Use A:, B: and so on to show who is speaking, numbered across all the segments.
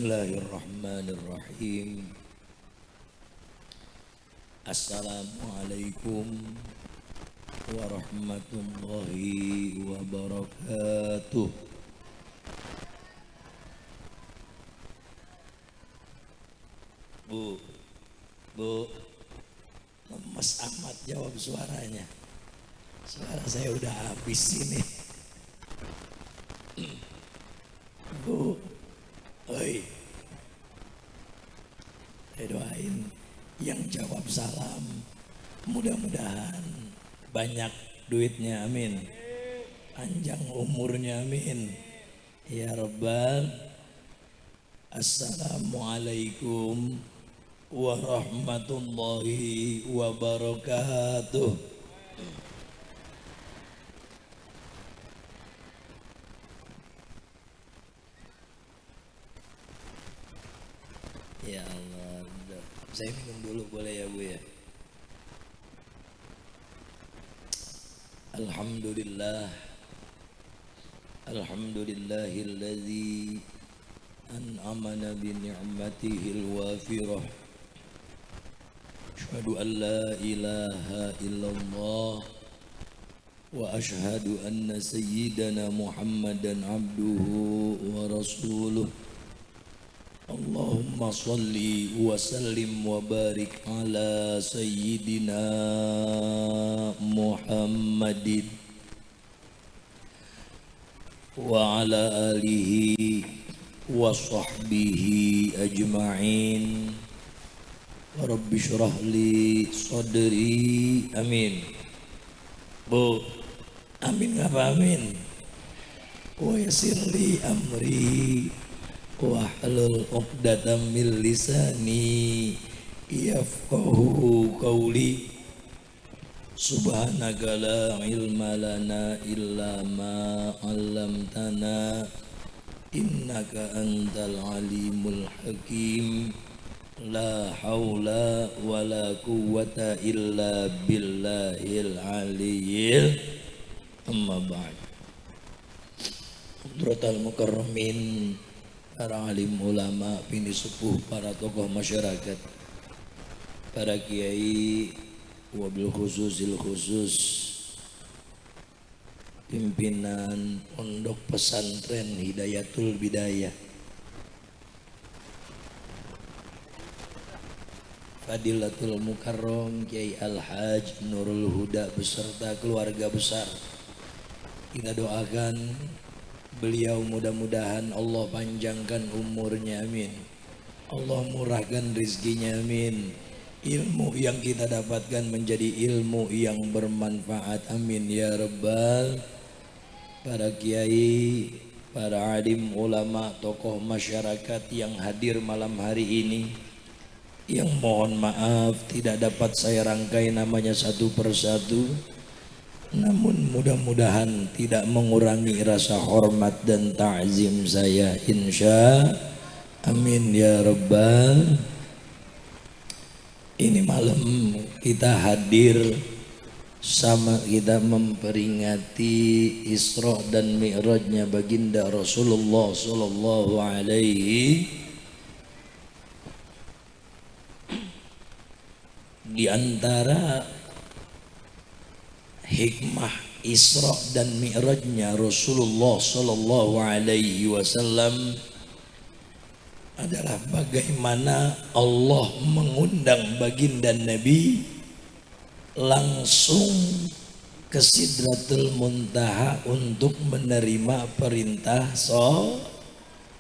A: Bismillahirrahmanirrahim. Assalamualaikum warahmatullahi wabarakatuh. Bu, lemes amat jawab suaranya. Suara saya udah habis ini. Bu, oi, saya doain yang jawab salam mudah-mudahan banyak duitnya, amin. Panjang umurnya, amin. Ya Rabbal. Assalamualaikum warahmatullahi wabarakatuh. Ya Allah, saya minum dulu boleh ya Bu ya? Alhamdulillah, alhamdulillahilladzi an'amana bi ni'matihil wafirah. Asyhadu an la ilaha illallah wa asyhadu anna sayyidana Muhammadan abduhu wa rasuluh. Allahumma salli wa sallim wa barik ala sayyidina Muhammadin wa ala alihi wa sahbihi ajma'in. Rabbi syrah li sadri, amin. Bu, amin ngapa amin? Wa yassir li amri wahlul 'uqdatam min lisani yafqahu qawli. Subhanaka la ilma lana illa ma 'allamtana innaka antal alimul hakim. La haula wala quwwata illa billahil aliyyil. Amma ba'd. Hadratal mukarramin, para alim ulama, pini sepuh, para tokoh masyarakat, para kiai, wabil khususil khusus pimpinan pondok pesantren Hidayatul Bidayah, Fadilatul Mukarram Kiai Al-Haj Nurul Huda beserta keluarga besar. Kita doakan beliau mudah-mudahan Allah panjangkan umurnya, amin. Allah murahkan rizkinya, amin. Ilmu yang kita dapatkan menjadi ilmu yang bermanfaat, amin ya Rabbal. Para kiai, para alim ulama, tokoh masyarakat yang hadir malam hari ini, yang mohon maaf tidak dapat saya rangkai namanya satu persatu, namun mudah-mudahan tidak mengurangi rasa hormat dan ta'zim saya, insya amin ya Rabbal. Ini malam kita hadir sama kita memperingati Isra dan Mi'rajnya baginda Rasulullah sallallahu alaihi. Di antara hikmah Isra dan Mi'rajnya Rasulullah sallallahu alaihi wasallam adalah bagaimana Allah mengundang baginda Nabi langsung ke Sidratul Muntaha untuk menerima perintah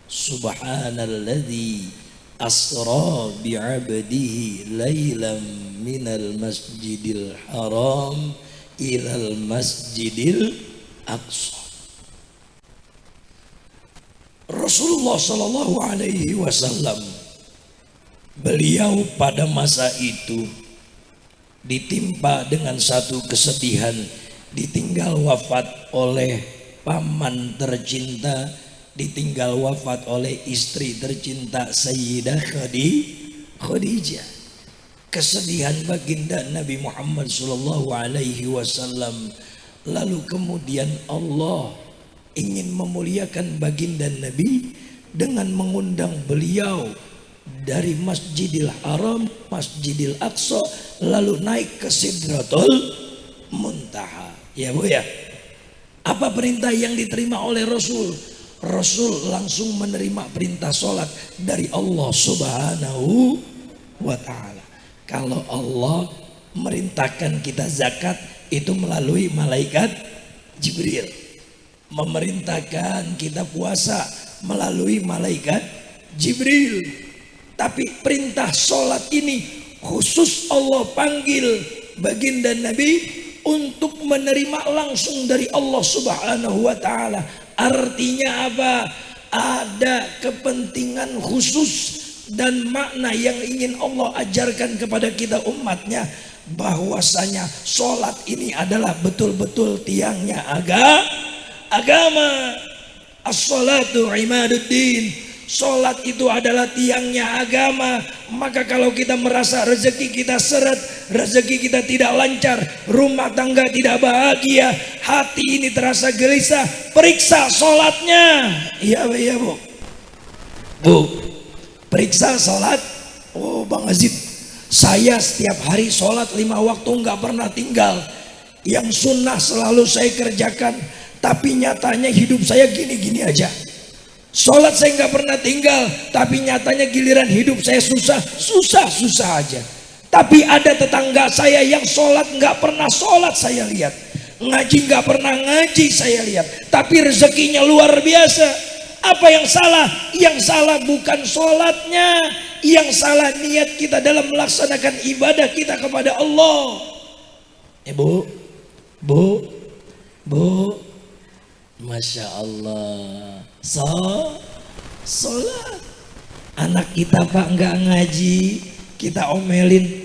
A: Subhanalladzi asra bi'abdihi laylam minal masjidil haram ilal masjidil aqsa. Rasulullah sallallahu alaihi wasallam, beliau pada masa itu ditimpa dengan satu kesedihan, ditinggal wafat oleh paman tercinta, ditinggal wafat oleh istri tercinta Sayyidah Khadijah. Kesedihan baginda Nabi Muhammad sallallahu alaihi wasallam. Lalu kemudian Allah ingin memuliakan baginda Nabi dengan mengundang beliau dari Masjidil Haram, Masjidil Aqsa, lalu naik ke Sidratul Muntaha. Ya Bu ya. Apa perintah yang diterima oleh Rasul? Rasul langsung menerima perintah sholat dari Allah Subhanahu wa ta'ala. Kalau Allah merintahkan kita zakat itu melalui malaikat Jibril. Memerintahkan kita puasa melalui malaikat Jibril. Tapi perintah sholat ini khusus Allah panggil baginda Nabi untuk menerima langsung dari Allah Subhanahu wa ta'ala. Artinya apa? Ada kepentingan khusus dan makna yang ingin Allah ajarkan kepada kita umatnya, bahwasanya sholat ini adalah betul-betul tiangnya agama. As-sholatu imaduddin. Sholat itu adalah tiangnya agama. Maka kalau kita merasa rezeki kita seret, rezeki kita tidak lancar, rumah tangga tidak bahagia, hati ini terasa gelisah, periksa sholatnya. Iya Bu. Bu, periksa sholat. Oh Bang Azid, saya setiap hari sholat 5 waktu nggak pernah tinggal. Yang sunnah selalu saya kerjakan, tapi nyatanya hidup saya gini-gini aja. Sholat saya nggak pernah tinggal, tapi nyatanya giliran hidup saya susah aja. Tapi ada tetangga saya yang sholat nggak pernah sholat saya lihat, ngaji nggak pernah ngaji saya lihat, tapi rezekinya luar biasa. Apa yang salah? Yang salah bukan sholatnya, yang salah niat kita dalam melaksanakan ibadah kita kepada Allah. Bu, Masya Allah. Sholat. Anak kita Pak nggak ngaji, kita omelin.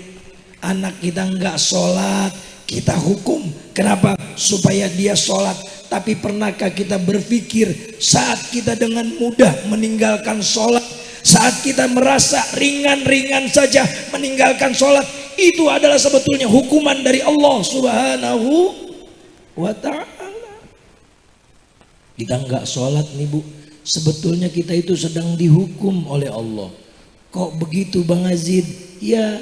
A: Anak kita nggak sholat, kita hukum. Kenapa? Supaya dia sholat. Tapi pernahkah kita berpikir saat kita dengan mudah meninggalkan sholat, saat kita merasa ringan-ringan saja meninggalkan sholat, itu adalah sebetulnya hukuman dari Allah Subhanahu wa ta'ala. Kita nggak sholat nih Bu, sebetulnya kita itu sedang dihukum oleh Allah. Kok begitu Bang Azid? Ya,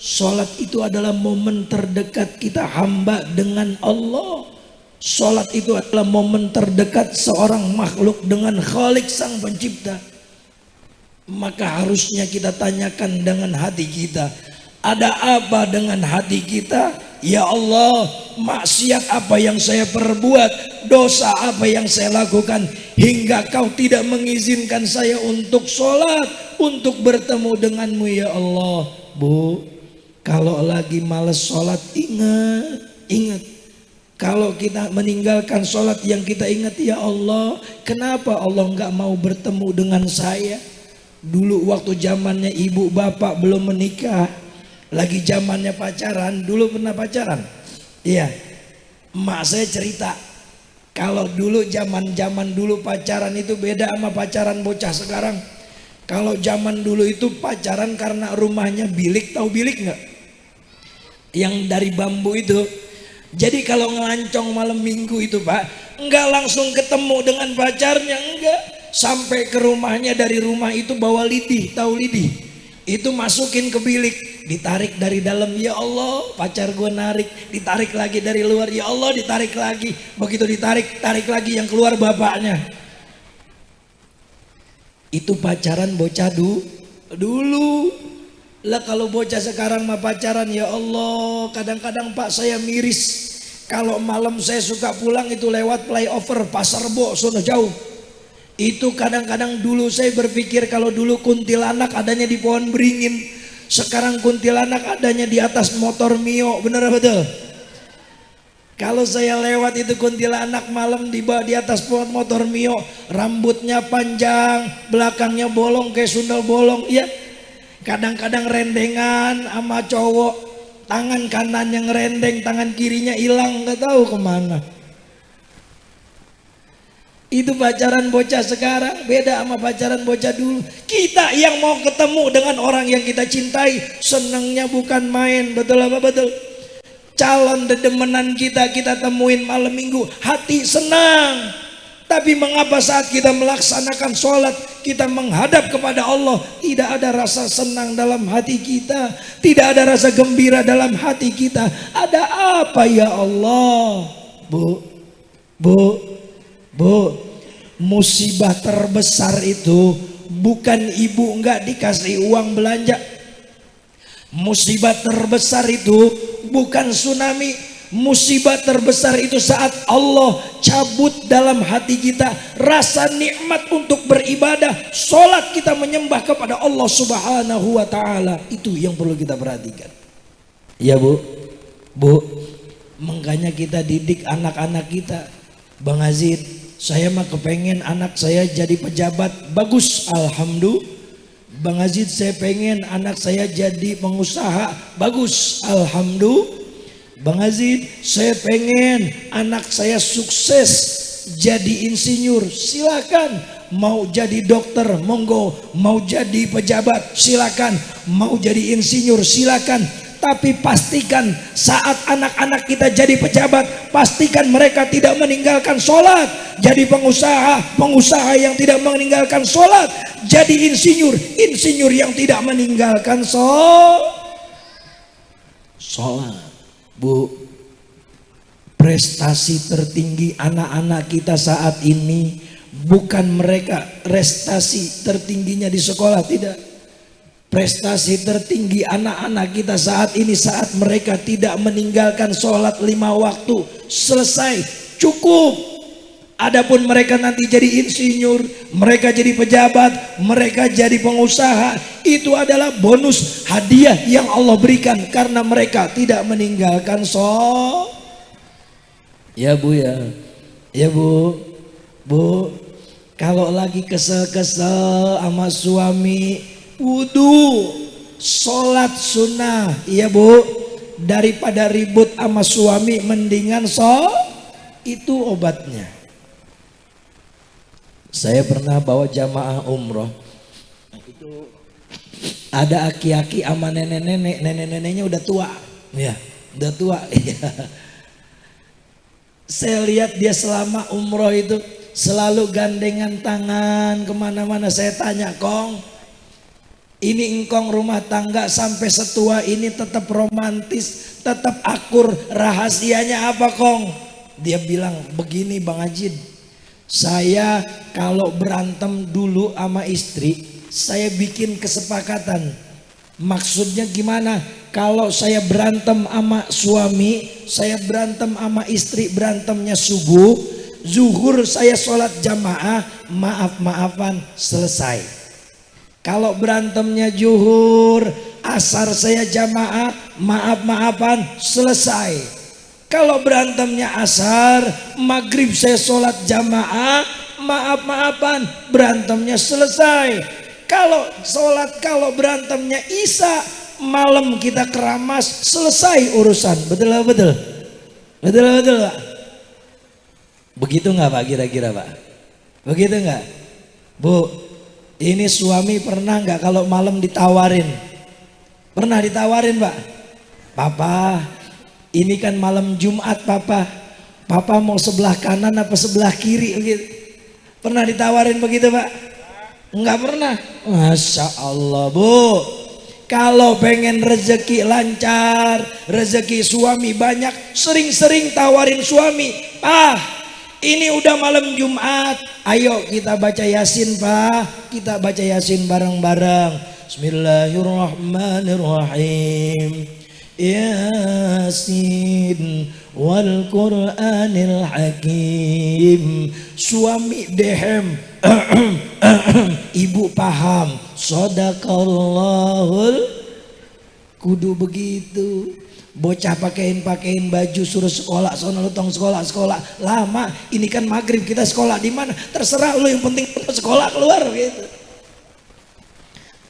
A: sholat itu adalah momen terdekat kita hamba dengan Allah. Sholat itu adalah momen terdekat seorang makhluk dengan Khalik Sang Pencipta. Maka harusnya kita tanyakan dengan hati kita, ada apa dengan hati kita? Ya Allah, maksiat apa yang saya perbuat, dosa apa yang saya lakukan, hingga kau tidak mengizinkan saya untuk sholat, untuk bertemu denganmu ya Allah. Bu, kalau lagi males sholat, ingat. Kalau kita meninggalkan sholat, yang kita ingat, ya Allah, kenapa Allah nggak mau bertemu dengan saya? Dulu waktu zamannya ibu bapak belum menikah, lagi zamannya pacaran, dulu pernah pacaran? Iya, emak saya cerita, kalau dulu zaman dulu pacaran itu beda sama pacaran bocah sekarang. Kalau zaman dulu itu pacaran karena rumahnya bilik, tahu bilik nggak? Yang dari bambu itu. Jadi kalau ngelancong malam minggu itu Pak, nggak langsung ketemu dengan pacarnya, enggak. Sampai ke rumahnya, dari rumah itu bawa lidih, tahu lidih? Itu masukin ke bilik, ditarik dari dalam, ya Allah, pacar gue narik, ditarik lagi dari luar, ya Allah, ditarik lagi. Begitu ditarik, tarik lagi, yang keluar bapaknya. Itu pacaran bocah dulu. Lah kalau bocah sekarang mah pacaran, ya Allah, kadang-kadang Pak saya miris. Kalau malam saya suka pulang itu lewat flyover Pasar Rebo, sono jauh. Itu kadang-kadang dulu saya berpikir kalau dulu kuntilanak adanya di pohon beringin, sekarang kuntilanak adanya di atas motor Mio, bener betul? Kalau saya lewat itu kuntilanak malam di atas pohon motor Mio, rambutnya panjang, belakangnya bolong kayak sundal bolong, ya. Kadang-kadang rendengan sama cowok, tangan kanan yang rendeng, tangan kirinya hilang, nggak tahu kemana. Itu pacaran bocah sekarang beda sama pacaran bocah dulu. Kita yang mau ketemu dengan orang yang kita cintai, senangnya bukan main, betul apa betul? Calon dedemenan kita temuin malam minggu, hati senang. Tapi mengapa saat kita melaksanakan sholat, kita menghadap kepada Allah, tidak ada rasa senang dalam hati kita, tidak ada rasa gembira dalam hati kita? Ada apa ya Allah? Bu, musibah terbesar itu bukan ibu enggak dikasih uang belanja. Musibah terbesar itu bukan tsunami. Musibah terbesar itu saat Allah cabut dalam hati kita rasa nikmat untuk beribadah, sholat kita menyembah kepada Allah Subhanahu wa ta'ala. Itu yang perlu kita perhatikan. Ya bu, makanya kita didik anak-anak kita. Bang Azid, saya mah kepengen anak saya jadi pejabat. Bagus, alhamdulillah. Bang Azid, saya pengen anak saya jadi pengusaha. Bagus, alhamdulillah. Bang Azid, saya pengen anak saya sukses jadi insinyur. Silakan. Mau jadi dokter, monggo. Mau jadi pejabat, silakan. Mau jadi insinyur, silakan. Tapi pastikan saat anak-anak kita jadi pejabat, pastikan mereka tidak meninggalkan sholat. Jadi pengusaha yang tidak meninggalkan sholat. Jadi insinyur yang tidak meninggalkan sholat. Bu, prestasi tertinggi anak-anak kita saat ini bukan mereka prestasi tertingginya di sekolah, tidak. Prestasi tertinggi anak-anak kita saat ini saat mereka tidak meninggalkan sholat 5 waktu. Selesai, cukup. Adapun mereka nanti jadi insinyur, mereka jadi pejabat, mereka jadi pengusaha, itu adalah bonus hadiah yang Allah berikan karena mereka tidak meninggalkan sholat. Ya bu ya, ya bu, kalau lagi kesel-kesel sama suami, wudu, sholat sunnah, iya bu. Daripada ribut sama suami, mendingan sholat, itu obatnya. Saya pernah bawa jamaah umroh. Itu ada aki-aki sama nenek-nenek. Nenek-neneknya udah tua. Ya, udah tua. Saya lihat dia selama umroh itu selalu gandengan tangan kemana-mana. Saya tanya, Kong, ini engkong rumah tangga sampai setua ini tetap romantis, tetap akur. Rahasianya apa, Kong? Dia bilang, begini Bang Ajid. Saya kalau berantem dulu sama istri, saya bikin kesepakatan. Maksudnya gimana? Kalau saya berantem sama suami, saya berantem sama istri, berantemnya subuh, zuhur saya sholat jamaah, maaf-maafan, selesai. Kalau berantemnya zuhur, asar saya jamaah, maaf-maafan, selesai. Kalau berantemnya asar, maghrib saya sholat jamaah, maaf-maafan, berantemnya selesai. Kalau berantemnya isya, malam kita keramas, selesai urusan. Betul Pak? Begitu nggak Pak kira-kira Pak? Begitu nggak? Bu, ini suami pernah nggak kalau malam ditawarin? Pernah ditawarin Pak? Papa, ini kan malam Jumat Papa mau sebelah kanan apa sebelah kiri gitu. Pernah ditawarin begitu Pak? Enggak pernah. Masya Allah Bu. Kalau pengen rezeki lancar, rezeki suami banyak, sering-sering tawarin suami. Ini udah malam Jumat, ayo kita baca Yasin Pak. Kita baca Yasin bareng-bareng. Bismillahirrahmanirrahim. Yasin wal Qur'anil Hakim. Suami dehem, ibu paham. Shadaqallahul. Kudu begitu. Bocah pakein baju suruh sekolah, sono lu tong sekolah. Lama, ini kan maghrib kita sekolah di mana? Terserah lu, yang penting sekolah keluar gitu.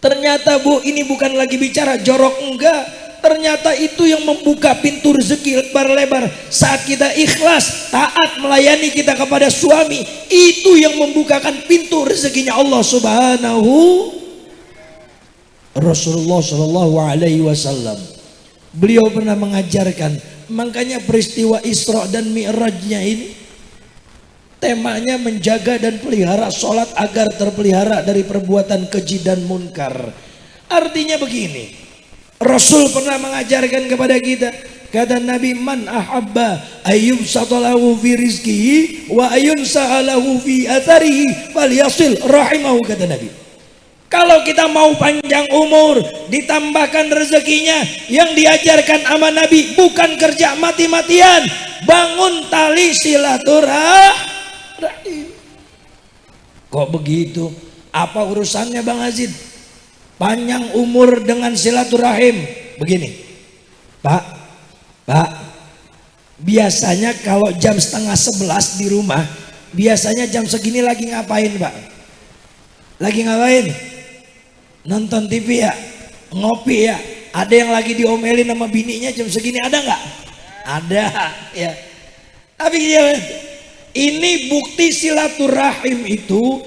A: Ternyata Bu, ini bukan lagi bicara jorok, enggak. Ternyata itu yang membuka pintu rezeki lebar-lebar. Saat kita ikhlas, taat melayani kita kepada suami, itu yang membukakan pintu rezekinya Allah Subhanahu. Rasulullah Shallallahu Alaihi Wasallam, beliau pernah mengajarkan, makanya peristiwa Isra dan Mi'rajnya ini temanya menjaga dan pelihara sholat agar terpelihara dari perbuatan keji dan munkar. Artinya begini, Rasul pernah mengajarkan kepada kita, kata Nabi, man ahabba ayyub satalahu fi rizkihi wa ayun sa'alahu fi atharihi falyasil rahimahu, kata Nabi. Kalau kita mau panjang umur, ditambahkan rezekinya, yang diajarkan sama Nabi bukan kerja mati-matian, bangun tali silaturahim. Kok begitu? Apa urusannya Bang Azid? Panjang umur dengan silaturahim. Begini, Pak, biasanya kalau jam 10:30 di rumah, biasanya jam segini lagi ngapain Pak? Lagi ngapain? Nonton TV ya? Ngopi ya? Ada yang lagi diomelin sama bininya jam segini, ada nggak? Ada ya. Tapi ini bukti silaturahim itu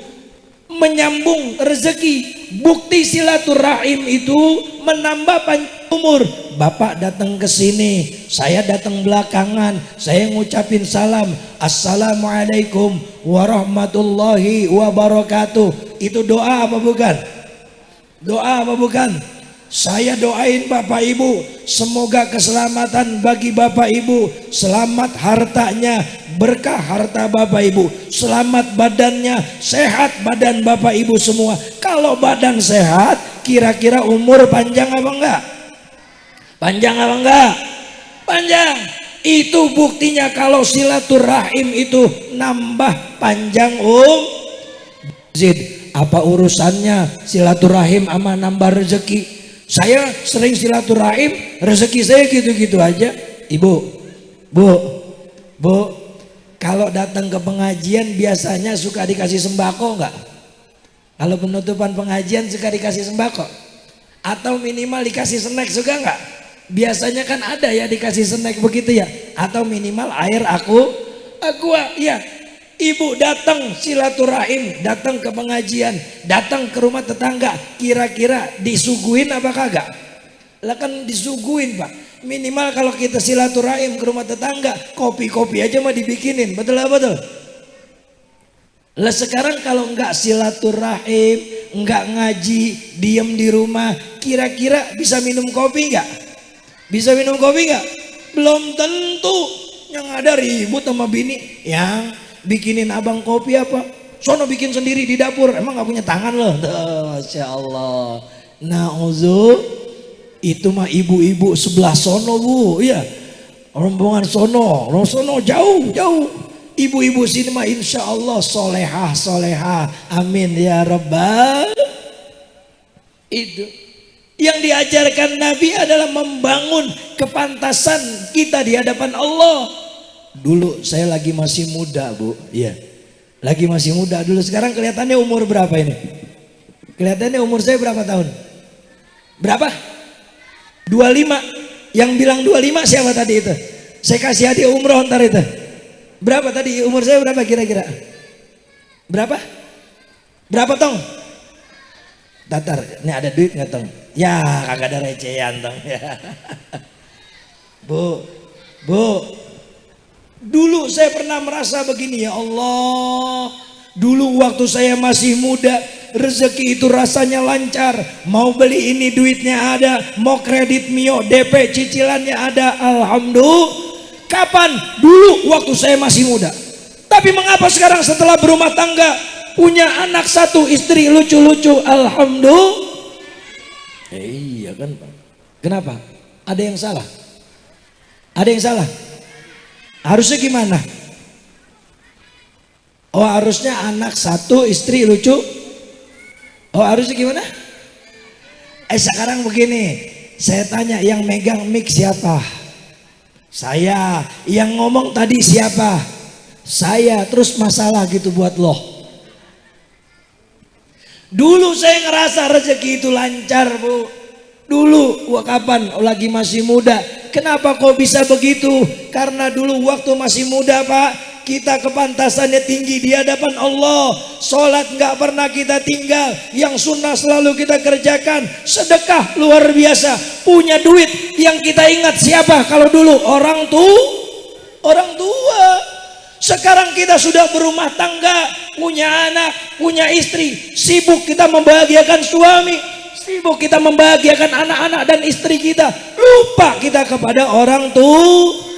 A: menyambung rezeki. Bukti silaturahim itu menambah panjang umur. Bapak datang ke sini, saya datang belakangan, saya ngucapin salam, assalamualaikum warahmatullahi wabarakatuh. Itu doa apa bukan? Doa apa bukan? Saya doain Bapak Ibu, semoga keselamatan bagi Bapak Ibu, selamat hartanya, berkah harta Bapak Ibu, selamat badannya, sehat badan Bapak Ibu semua. Kalau badan sehat, kira-kira umur panjang apa enggak? Panjang apa enggak? Panjang. Itu buktinya kalau silaturahim itu nambah panjang Zid, apa urusannya silaturahim sama nambah rezeki? Saya sering silaturahim, rezeki saya gitu-gitu aja. Ibu, Bu, kalau datang ke pengajian biasanya suka dikasih sembako enggak? Kalau penutupan pengajian suka dikasih sembako? Atau minimal dikasih snack, suka enggak? Biasanya kan ada ya dikasih snack begitu ya. Atau minimal air aqua ya. Ibu datang silaturahim, datang ke pengajian, datang ke rumah tetangga, kira-kira disuguhin apa kagak? Lah kan disuguhin Pak. Minimal kalau kita silaturahim ke rumah tetangga, kopi-kopi aja mah dibikinin, betul apa betul? Lah sekarang kalau enggak silaturahim, enggak ngaji, diem di rumah, kira-kira bisa minum kopi enggak? Bisa minum kopi enggak? Belum tentu. Yang ada ribut sama bini, yang bikinin abang kopi apa? Sono bikin sendiri di dapur. Emang gak punya tangan loh? Masya Allah. Itu mah ibu-ibu sebelah sono Bu. Iya. Rombongan sono. Sono jauh. Ibu-ibu sini mah insya Allah solehah. Amin ya Rabbal. Itu. Yang diajarkan Nabi adalah membangun kepantasan kita di hadapan Allah. Dulu saya lagi masih muda Bu, iya, lagi masih muda dulu. Sekarang kelihatannya umur berapa ini? Kelihatannya umur saya berapa tahun? Berapa? 25. Yang bilang 25 siapa tadi itu? Saya kasih hadiah umroh ntar itu. Berapa tadi umur saya, berapa kira-kira? Berapa? Berapa Tong? Datar, ini ada duit nggak Tong? Ya kagak ada recehan Tong. Bu, dulu saya pernah merasa begini, ya Allah, dulu waktu saya masih muda, rezeki itu rasanya lancar, mau beli ini duitnya ada, mau kredit Mio DP cicilannya ada, alhamdulillah. Kapan? Dulu waktu saya masih muda. Tapi mengapa sekarang setelah berumah tangga, punya anak satu, istri lucu-lucu, alhamdulillah. Iya kan Pak. Kenapa? Ada yang salah? Ada yang salah? Harusnya gimana? Oh harusnya anak satu, istri lucu. Oh harusnya gimana? Sekarang begini, saya tanya, yang megang mic siapa? Saya. Yang ngomong tadi siapa? Saya. Terus masalah gitu buat loh. Dulu saya ngerasa rezeki itu lancar Bu. Dulu kapan? Lagi masih muda. Kenapa kok bisa begitu? Karena dulu waktu masih muda Pak, kita kepantasannya tinggi di hadapan Allah. Sholat nggak pernah kita tinggal, yang sunnah selalu kita kerjakan. Sedekah luar biasa. Punya duit, yang kita ingat siapa kalau dulu? Orang tua. Sekarang kita sudah berumah tangga, punya anak, punya istri, sibuk kita membahagiakan suami, sibuk kita membahagiakan anak-anak dan istri kita, lupa kita kepada orang tua.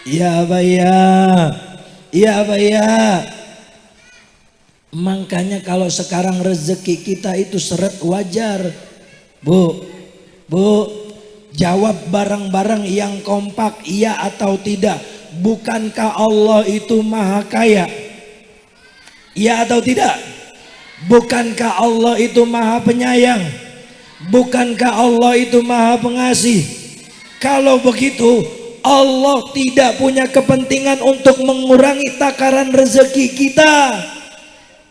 A: Ya Baya, ya Baya. Makanya kalau sekarang rezeki kita itu seret wajar, Bu, jawab bareng-bareng yang kompak, iya atau tidak. Bukankah Allah itu maha kaya? Iya atau tidak? Bukankah Allah itu maha penyayang? Bukankah Allah itu maha pengasih? Kalau begitu, Allah tidak punya kepentingan untuk mengurangi takaran rezeki kita.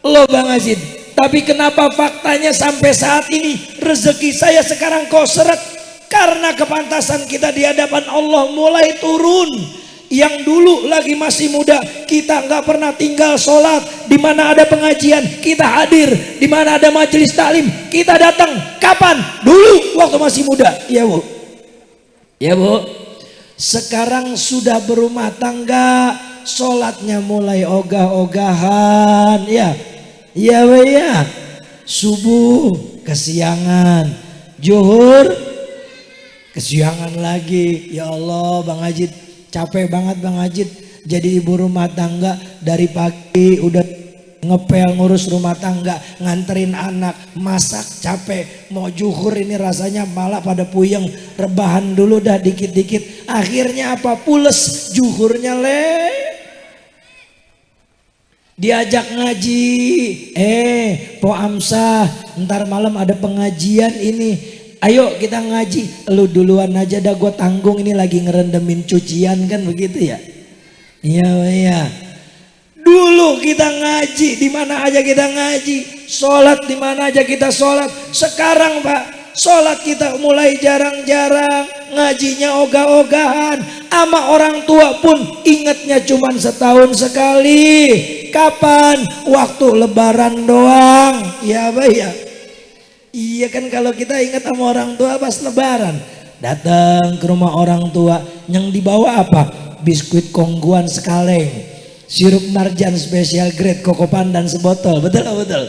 A: Loh Bang Azid, tapi kenapa faktanya sampai saat ini rezeki saya sekarang kok seret? Karena kepantasan kita di hadapan Allah mulai turun. Yang dulu lagi masih muda, kita nggak pernah tinggal sholat. Di mana ada pengajian kita hadir, di mana ada majelis taklim kita datang. Kapan? Dulu waktu masih muda. Ya Bu, ya Bu. Sekarang sudah berumah tangga, sholatnya mulai ogah-ogahan. Ya, ya Bu ya. Subuh kesiangan, zuhur kesiangan lagi. Ya Allah Bang Ajid, capek banget Bang Ajid jadi ibu rumah tangga. Dari pagi udah ngepel ngurus rumah tangga, nganterin anak, masak capek, mau zuhur ini rasanya malah pada puyeng, rebahan dulu dah dikit-dikit. Akhirnya apa? Pules zuhurnya diajak ngaji, Po Amsah ntar malam ada pengajian ini, ayo kita ngaji. Lu duluan aja dah, gue tanggung, ini lagi ngerendemin cucian kan begitu ya. Iya iya. Dulu kita ngaji, di mana aja kita ngaji, sholat di mana aja kita sholat. Sekarang Pak, sholat kita mulai jarang-jarang, ngajinya ogah-ogahan. Ama orang tua pun ingatnya cuman setahun sekali. Kapan? Waktu lebaran doang. Ya Pak ya. Iya kan, kalau kita ingat sama orang tua pas lebaran, datang ke rumah orang tua, yang dibawa apa? Biskuit kongguan sekaleng, sirup marjan spesial grade koko pandan sebotol. Betul betul.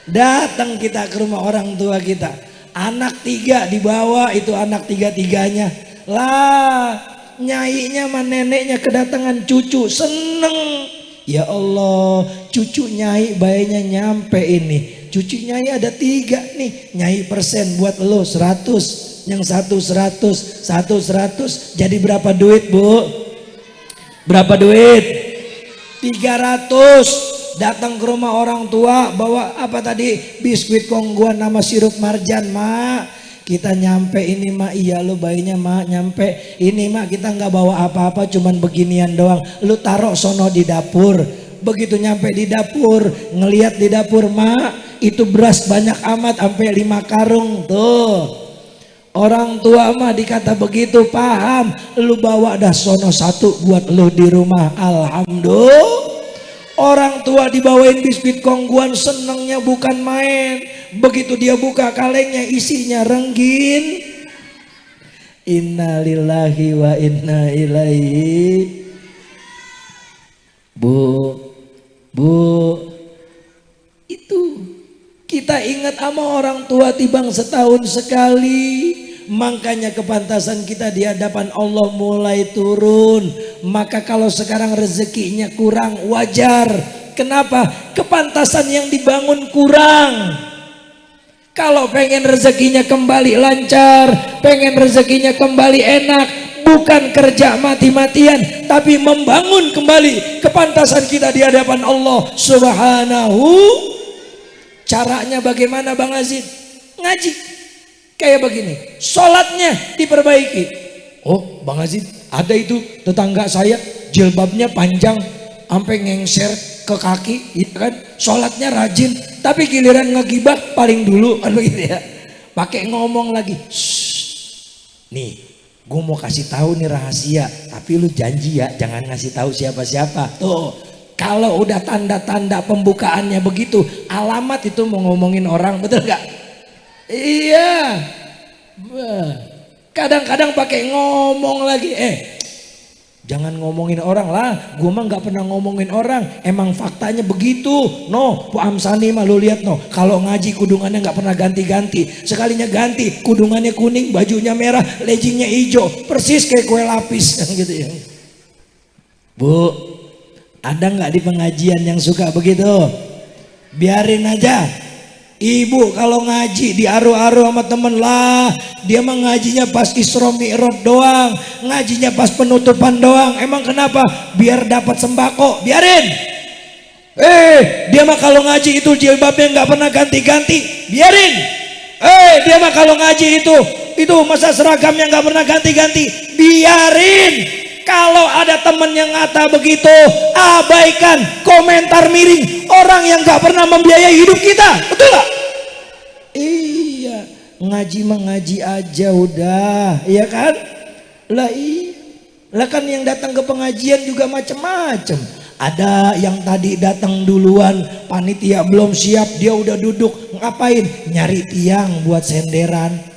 A: Datang kita ke rumah orang tua kita, anak 3 dibawa, itu anak 3-3-nya lah, nyainya sama neneknya kedatangan cucu, seneng. Ya Allah, cucu nyai bayinya nyampe ini, cucu nyai ada 3 nih, nyai persen buat lo 100, yang 1 100, 100, jadi berapa duit Bu? Berapa duit? 300. Datang ke rumah orang tua, bawa apa tadi? Biskuit kongguan nama sirup marjan. Mak, kita nyampe ini Mak. Iya lo bayinya Mak nyampe ini Mak, kita nggak bawa apa-apa, cuman beginian doang, lu taruh sono di dapur. Begitu nyampe di dapur, ngelihat di dapur Mak, itu beras banyak amat, sampai 5 karung tuh. Orang tua mah dikata begitu paham, lu bawa dah sono 1 buat lu di rumah. Alhamdulillah. Orang tua dibawain biskuit kongguan, senengnya bukan main. Begitu dia buka kalengnya, isinya renggin. Innalillahi wa inna ilaihi. Bu, itu kita ingat sama orang tua tibang setahun sekali. Makanya kepantasan kita di hadapan Allah mulai turun. Maka kalau sekarang rezekinya kurang, wajar. Kenapa? Kepantasan yang dibangun kurang. Kalau pengen rezekinya kembali lancar, pengen rezekinya kembali enak, bukan kerja mati-matian, tapi membangun kembali kepantasan kita di hadapan Allah Subhanahu. Caranya bagaimana Bang Azid? Ngaji. Kayak begini, sholatnya diperbaiki. Oh Bang Azid, ada itu tetangga saya jilbabnya panjang sampai ngengser ke kaki, gitu kan? Sholatnya rajin, tapi giliran ngegibah paling dulu kan begitu ya. Pakai ngomong lagi, nih, gue mau kasih tahu nih rahasia, tapi lu janji ya jangan ngasih tahu siapa-siapa. Tuh, kalau udah tanda-tanda pembukaannya begitu, alamat itu mau ngomongin orang, betul gak? Iya. Kadang-kadang pakai ngomong lagi, Jangan ngomongin orang lah, gue mah nggak pernah ngomongin orang, emang faktanya begitu. No, Bu Amsani mah lu lihat no, kalau ngaji kudungannya nggak pernah ganti-ganti, sekalinya ganti kudungannya kuning, bajunya merah, leggingnya hijau, persis kayak kue lapis gitu ya. Bu, ada nggak di pengajian yang suka begitu? Biarin aja. Ibu kalau ngaji diaru-aru sama temen lah, dia mah ngajinya pas Isra Mi'raj doang, ngajinya pas penutupan doang. Emang kenapa? Biar dapat sembako. Biarin. Dia mah kalau ngaji itu jilbabnya nggak pernah ganti-ganti. Biarin. Dia mah kalau ngaji itu masa seragamnya nggak pernah ganti-ganti. Biarin. Kalau ada temen yang ngata begitu, abaikan, komentar miring orang yang gak pernah membiayai hidup kita, betul gak? Iya, ngaji mah ngaji aja udah, iya kan? Lah kan yang datang ke pengajian juga macem-macem. Ada yang tadi datang duluan, panitia belum siap, dia udah duduk, ngapain? Nyari tiang buat senderan.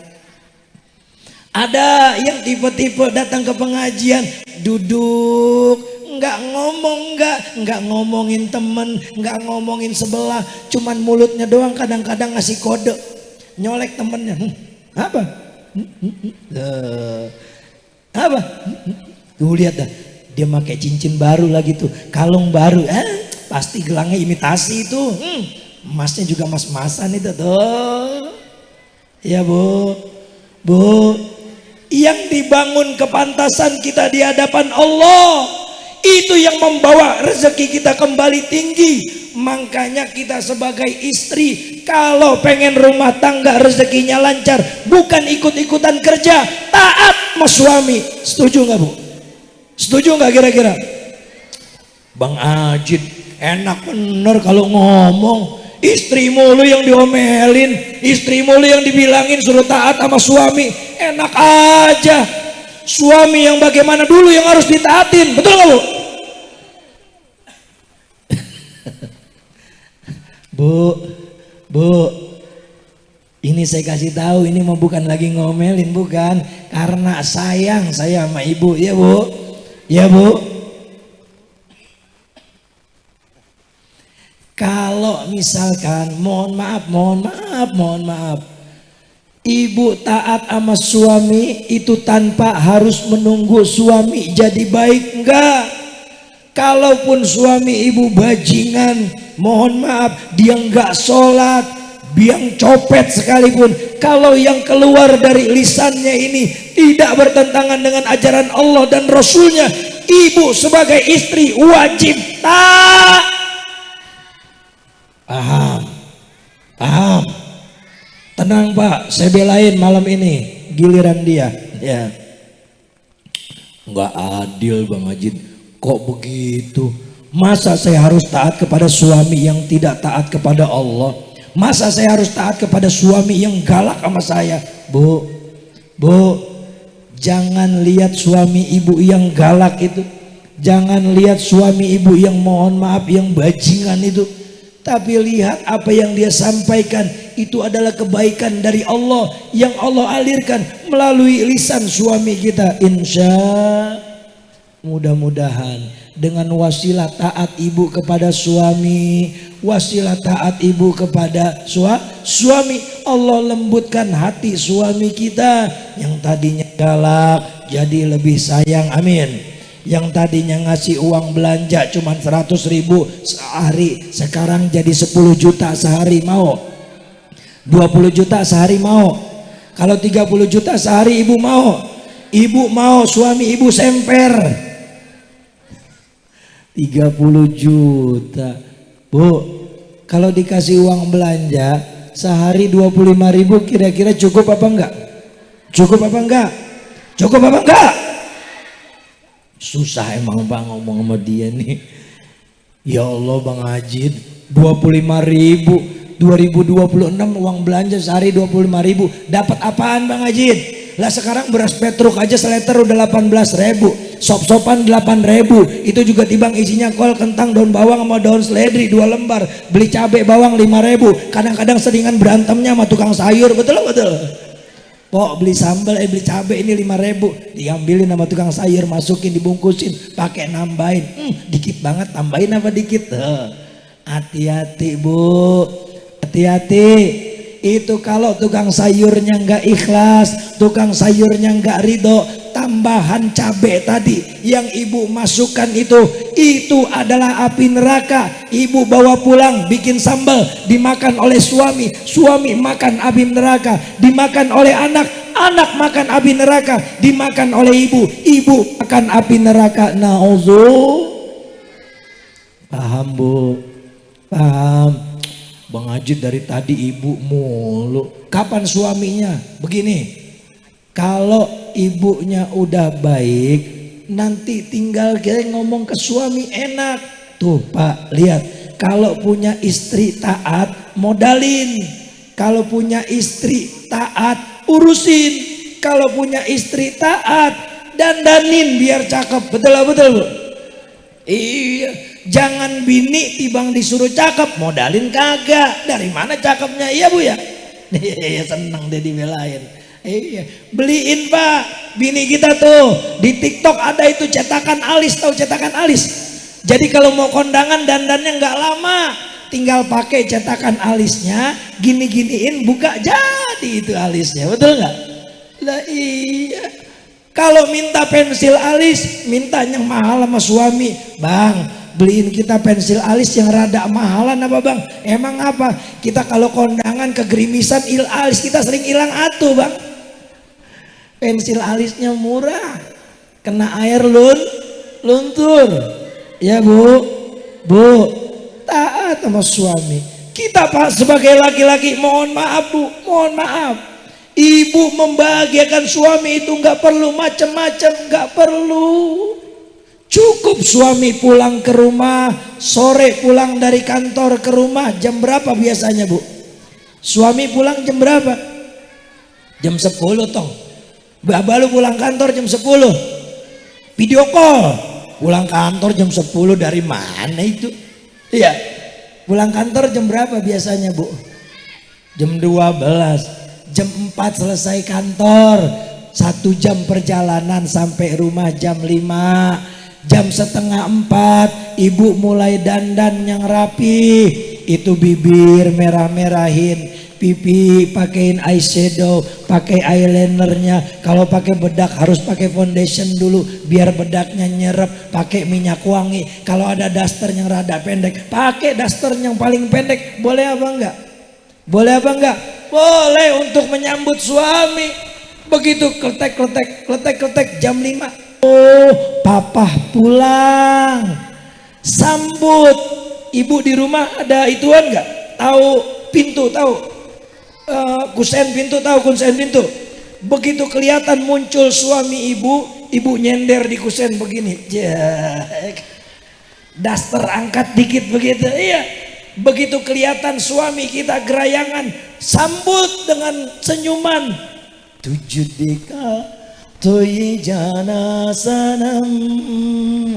A: Ada yang tipe-tipe datang ke pengajian duduk, nggak ngomongin temen, nggak ngomongin sebelah, cuman mulutnya doang kadang-kadang ngasih kode, nyolek temennya. Apa? Apa? Tuh lihat dah, dia pakai cincin baru lagi tuh, kalung baru, pasti gelangnya imitasi itu, emasnya juga emas-emasan itu tuh. Ya bu, yang dibangun kepantasan kita di hadapan Allah, itu yang membawa rezeki kita kembali tinggi. Makanya kita sebagai istri kalau pengen rumah tangga rezekinya lancar, bukan ikut-ikutan kerja, taat sama suami. Setuju nggak bu? Setuju nggak kira-kira? Bang Ajid enak bener kalau ngomong. Istrimu lu yang diomelin, istrimu lu yang dibilangin suruh taat sama suami, enak aja. Suami yang bagaimana dulu yang harus ditaatin, betul gak bu? Bu, ini saya kasih tahu, ini mau bukan lagi ngomelin, bukan, karena sayang saya sama ibu, ya bu, ya bu. Kalau misalkan mohon maaf, ibu taat sama suami itu tanpa harus menunggu suami jadi baik, enggak. Kalaupun suami ibu bajingan, mohon maaf, dia enggak sholat, biang copet sekalipun, kalau yang keluar dari lisannya ini tidak bertentangan dengan ajaran Allah dan Rasulnya, ibu sebagai istri wajib taat. Paham. Tenang Pak, saya belain malam ini, giliran dia. Ya. Nggak adil Bang Ajid, kok begitu? Masa saya harus taat kepada suami yang tidak taat kepada Allah? Masa saya harus taat kepada suami yang galak sama saya? Bu, jangan lihat suami ibu yang galak itu, jangan lihat suami ibu yang mohon maaf yang bajingan itu, tapi lihat apa yang dia sampaikan itu adalah kebaikan dari Allah yang Allah alirkan melalui lisan suami kita. Insya mudah-mudahan dengan wasilah taat ibu kepada suami, wasilah taat ibu kepada suami, Allah lembutkan hati suami kita yang tadinya galak jadi lebih sayang. Amin. Yang tadinya ngasih uang belanja cuman 100.000 sehari, sekarang jadi 10 juta sehari, mau 20 juta sehari, mau kalau 30 juta sehari ibu mau suami ibu semper 30 juta. Bu, kalau dikasih uang belanja sehari 25.000 kira-kira cukup apa enggak? Cukup apa enggak? Susah emang Bang ngomong sama dia nih. Ya Allah Bang Ajid, 25.000, 2026 uang belanja sehari 25.000, dapat apaan Bang Ajid? Lah sekarang beras petruk aja seliter udah 18.000, sop-sopan 8.000, itu juga timbang isinya kol, kentang, daun bawang sama daun seledri 2 lembar, beli cabai bawang 5.000, kadang-kadang seringan berantemnya sama tukang sayur, betul? Pok beli sambal, beli cabai ini 5.000, diambilin sama tukang sayur, masukin, dibungkusin, pakai nambahin, dikit banget, tambahin apa dikit? Hati-hati bu, hati-hati. Itu kalau tukang sayurnya nggak ikhlas, tukang sayurnya nggak ridho, tambahan cabai tadi yang ibu masukkan itu adalah api neraka. Ibu bawa pulang bikin sambal, dimakan oleh suami, suami makan api neraka, dimakan oleh anak, anak makan api neraka, dimakan oleh ibu, ibu makan api neraka. Nauzubillah. Paham bu? Paham? Bang Haji dari tadi ibu mulu. Kapan suaminya? Begini, kalau ibunya udah baik, nanti tinggal kita ngomong ke suami enak. Tuh Pak, lihat, kalau punya istri taat, modalin. Kalau punya istri taat, urusin. Kalau punya istri taat, dandanin biar cakep. Betul betul bu? Iya. Jangan bini tibang disuruh cakep, modalin kagak. Dari mana cakepnya? Iya bu ya? Iya, seneng deh dibelain. Iya, beliin Pak. Bini kita tuh di TikTok ada itu cetakan alis, tahu cetakan alis? Jadi kalau mau kondangan dandannya nggak lama, tinggal pakai cetakan alisnya, gini-giniin, buka jadi itu alisnya, betul nggak? Lah iya. Kalau minta pensil alis, minta yang mahal sama suami, Bang. Beliin kita pensil alis yang rada mahalan apa bang? Emang apa? Kita kalau kondangan kegerimisan alis kita sering hilang atuh bang. Pensil alisnya murah, kena air luntur. Ya bu, taat sama suami. Kita Pak sebagai laki-laki mohon maaf bu, mohon maaf. Ibu membahagiakan suami itu nggak perlu macam-macam, nggak perlu. Cukup suami pulang ke rumah, sore pulang dari kantor ke rumah, jam berapa biasanya bu? Suami pulang jam berapa? Jam 10 toh. Bapak lu pulang kantor jam 10. Video call. Pulang kantor jam 10 dari mana itu? Iya. Pulang kantor jam berapa biasanya bu? Jam 12. Jam 4 selesai kantor. 1 jam perjalanan sampai rumah jam 5. Jam setengah 4 ibu mulai dandan yang rapi, itu bibir merah-merahin, pipi pakein eyeshadow, pakai eyelinernya. Kalau pakai bedak harus pakai foundation dulu biar bedaknya nyerap, pakai minyak wangi. Kalau ada daster yang rada pendek, pakai daster yang paling pendek. Boleh apa enggak? Boleh apa enggak? Boleh untuk menyambut suami. Begitu kletek jam 5. Oh, papa pulang, sambut. Ibu di rumah ada ituan nggak? Tahu pintu, tahu kusen pintu, tahu kusen pintu. Begitu kelihatan muncul suami ibu nyender di kusen begini, daster angkat dikit begitu. Iya, begitu kelihatan suami kita gerayangan, sambut dengan senyuman. Tujudika Toyi jana sanam,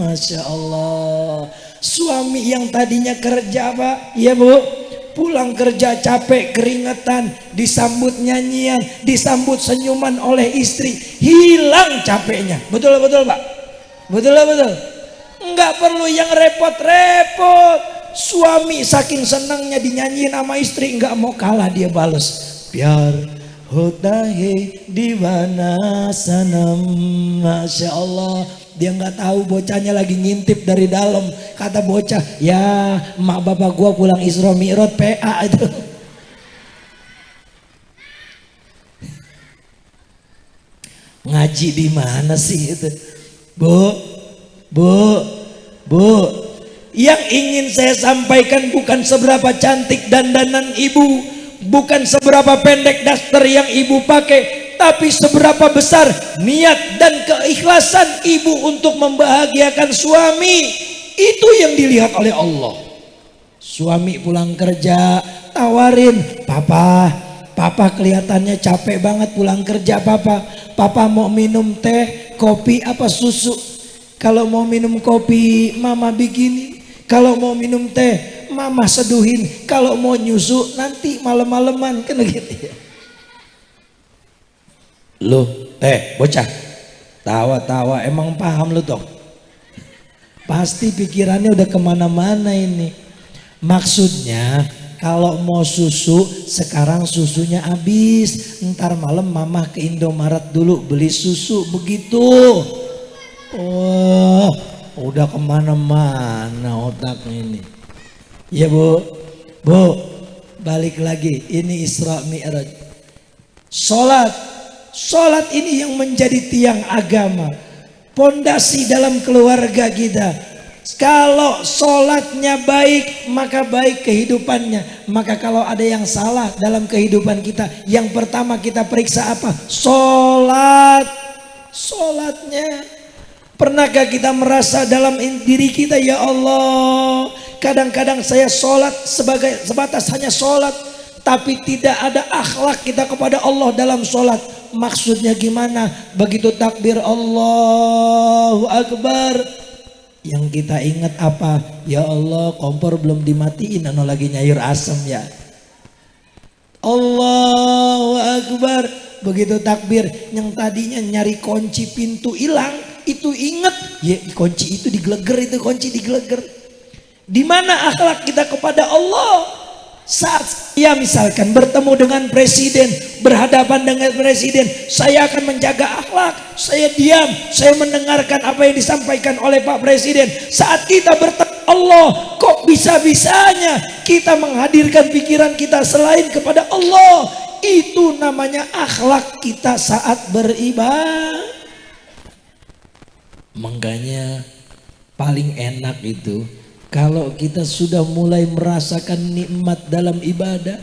A: Masya Allah. Suami yang tadinya kerja Pak, ya Bu, pulang kerja capek keringetan, disambut nyanyian, disambut senyuman oleh istri, hilang capeknya. Betul Pak? Betul. Enggak perlu yang repot-repot. Suami saking senangnya dinyanyiin sama istri, enggak mau kalah dia balas. Biar hoda he di mana sanam, Masya Allah. Dia nggak tahu bocahnya lagi ngintip dari dalam. Kata bocah, ya emak bapak gua pulang Isra Mi'raj PA itu. Ngaji di mana sih itu? Bu, yang ingin saya sampaikan bukan seberapa cantik dandanan ibu, bukan seberapa pendek daster yang ibu pakai, tapi seberapa besar niat dan keikhlasan ibu untuk membahagiakan suami. Itu yang dilihat oleh Allah. Suami pulang kerja, tawarin, Papa kelihatannya capek banget pulang kerja. Papa mau minum teh, kopi apa susu? Kalau mau minum kopi mama bikinin, kalau mau minum teh mama seduhin, kalau mau nyusu nanti malam-malaman, kan gitu ya. Lu bocah tawa-tawa, emang paham lu toh? Pasti pikirannya udah kemana-mana ini. Maksudnya kalau mau susu sekarang susunya habis, ntar malam mama ke Indomaret dulu beli susu begitu. Oh, udah kemana-mana otaknya ini. Ya bu, balik lagi. Ini Isra Mi'raj. Sholat ini yang menjadi tiang agama, pondasi dalam keluarga kita. Kalau sholatnya baik, maka baik kehidupannya. Maka kalau ada yang salah dalam kehidupan kita, yang pertama kita periksa apa? Sholatnya. Pernahkah kita merasa dalam diri kita, ya Allah, kadang-kadang saya sholat sebatas hanya sholat, tapi tidak ada akhlak kita kepada Allah dalam sholat. Maksudnya gimana? Begitu takbir Allahu Akbar, yang kita ingat apa? Ya Allah, kompor belum dimatiin, anu lagi nyayur asam ya. Allahu Akbar, begitu takbir, yang tadinya nyari kunci pintu hilang, itu ingat, ya kunci itu digeleger, itu kunci digeleger. Di mana akhlak kita kepada Allah? Saat saya misalkan bertemu dengan presiden, berhadapan dengan presiden, saya akan menjaga akhlak, saya diam, saya mendengarkan apa yang disampaikan oleh Pak Presiden. Saat kita bertemu Allah, kok bisa-bisanya kita menghadirkan pikiran kita selain kepada Allah? Itu namanya akhlak kita saat beribadah. Makanya paling enak itu kalau kita sudah mulai merasakan nikmat dalam ibadah.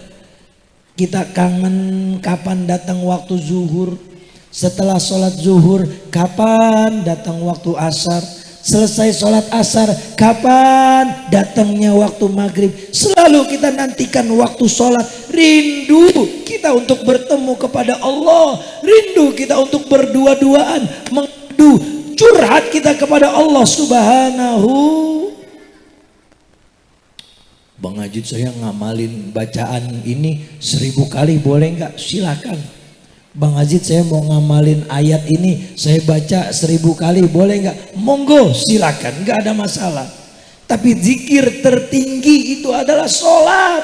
A: Kita kangen kapan datang waktu zuhur. Setelah sholat zuhur, kapan datang waktu asar. Selesai sholat asar, kapan datangnya waktu maghrib. Selalu kita nantikan waktu sholat. Rindu kita untuk bertemu kepada Allah. Rindu kita untuk berdua-duaan, mengadu, curhat kita kepada Allah Subhanahu. Bang Ajid, saya ngamalin bacaan ini 1000 kali, boleh nggak? Silakan. Bang Ajid, saya mau ngamalin ayat ini, saya baca 1000 kali, boleh nggak? Monggo, silakan, nggak ada masalah. Tapi zikir tertinggi itu adalah sholat.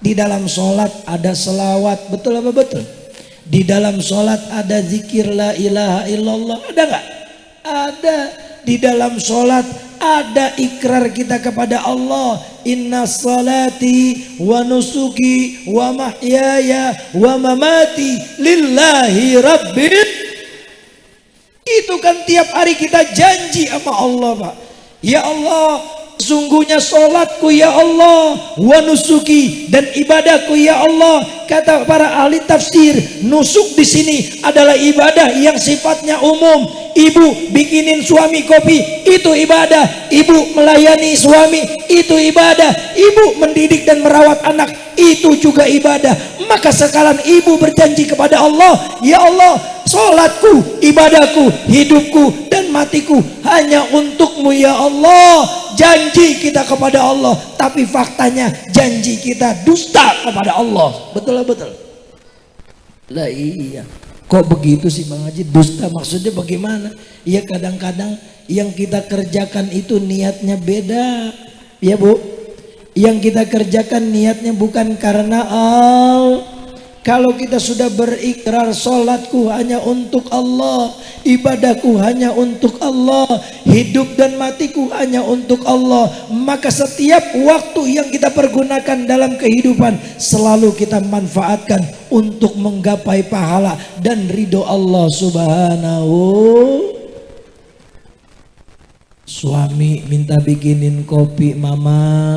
A: Di dalam sholat ada selawat, betul apa betul? Di dalam sholat ada zikir la ilaha illallah, ada nggak? Ada. Di dalam sholat ada ikrar kita kepada Allah. Inna salati wa nusuki wa mahyaya wa mamati lillahi rabbil. Itu kan tiap hari kita janji sama Allah, Pak. Ya Allah, sungguhnya sholatku ya Allah, wa nusuki, dan ibadahku ya Allah. Kata para ahli tafsir, nusuk di sini adalah ibadah yang sifatnya umum. Ibu bikinin suami kopi, itu ibadah. Ibu melayani suami, itu ibadah. Ibu mendidik dan merawat anak, itu juga ibadah. Maka sekalian ibu berjanji kepada Allah, ya Allah, sholatku, ibadahku, hidupku dan matiku hanya untukmu ya Allah. Janji kita kepada Allah, tapi faktanya janji kita dusta kepada Allah. Betul betul. Lah iya. Kok begitu sih Bang Haji? Dusta maksudnya bagaimana? Ya kadang-kadang yang kita kerjakan itu niatnya beda. Ya Bu, yang kita kerjakan niatnya bukan karena Allah. Kalau kita sudah berikrar sholatku hanya untuk Allah, ibadahku hanya untuk Allah, hidup dan matiku hanya untuk Allah, maka setiap waktu yang kita pergunakan dalam kehidupan selalu kita manfaatkan untuk menggapai pahala dan ridho Allah Subhanahu. Suami minta bikinin kopi, mama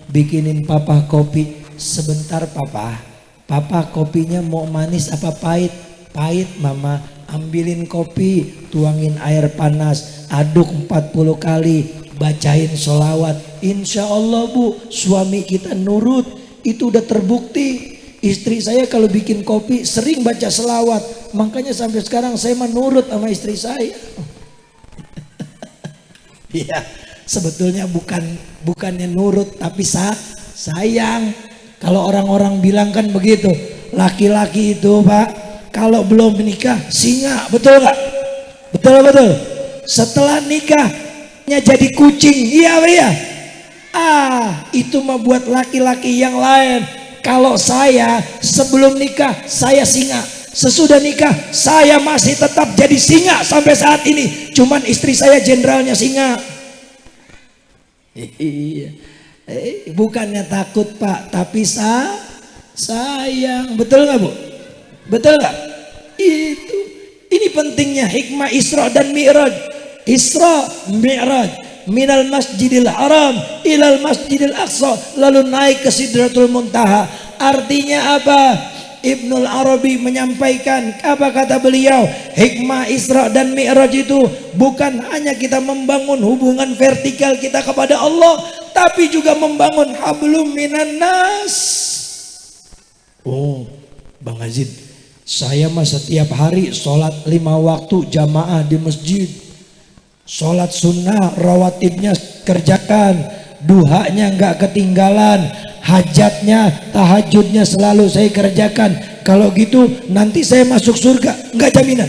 A: bikinin papa kopi. Sebentar papa, papa kopinya mau manis apa pahit? Pahit mama. Ambilin kopi, tuangin air panas, aduk 40 kali, bacain sholawat. Insya Allah Bu, suami kita nurut. Itu udah terbukti. Istri saya kalau bikin kopi sering baca sholawat. Makanya sampai sekarang saya menurut sama istri saya. Ya, sebetulnya bukannya nurut, tapi sayang. Kalau orang-orang bilang kan begitu, laki-laki itu Pak, kalau belum menikah singa, betul nggak? Betul. Setelah nikahnya jadi kucing, iya ya. Itu mah buat laki-laki yang lain. Kalau saya sebelum nikah saya singa, sesudah nikah saya masih tetap jadi singa sampai saat ini. Cuman istri saya jenderalnya singa. Iya. Bukannya takut Pak, tapi sayang. Betul nggak Bu? Betul nggak? Ini pentingnya hikmah Isra dan Mi'raj. Isra Mi'raj minal masjidil haram ilal masjidil aqsa, lalu naik ke Sidratul Muntaha. Artinya apa? Ibnul Arabi menyampaikan, apa kata beliau? Hikmah Isra dan Mi'raj itu bukan hanya kita membangun hubungan vertikal kita kepada Allah, tapi juga membangun hablum minan nas. Bang Azid, saya mah setiap hari sholat 5 waktu jamaah di masjid. Sholat sunnah rawatibnya kerjakan, duhanya nggak ketinggalan, hajatnya tahajudnya selalu saya kerjakan. Kalau gitu nanti saya masuk surga, nggak jaminan.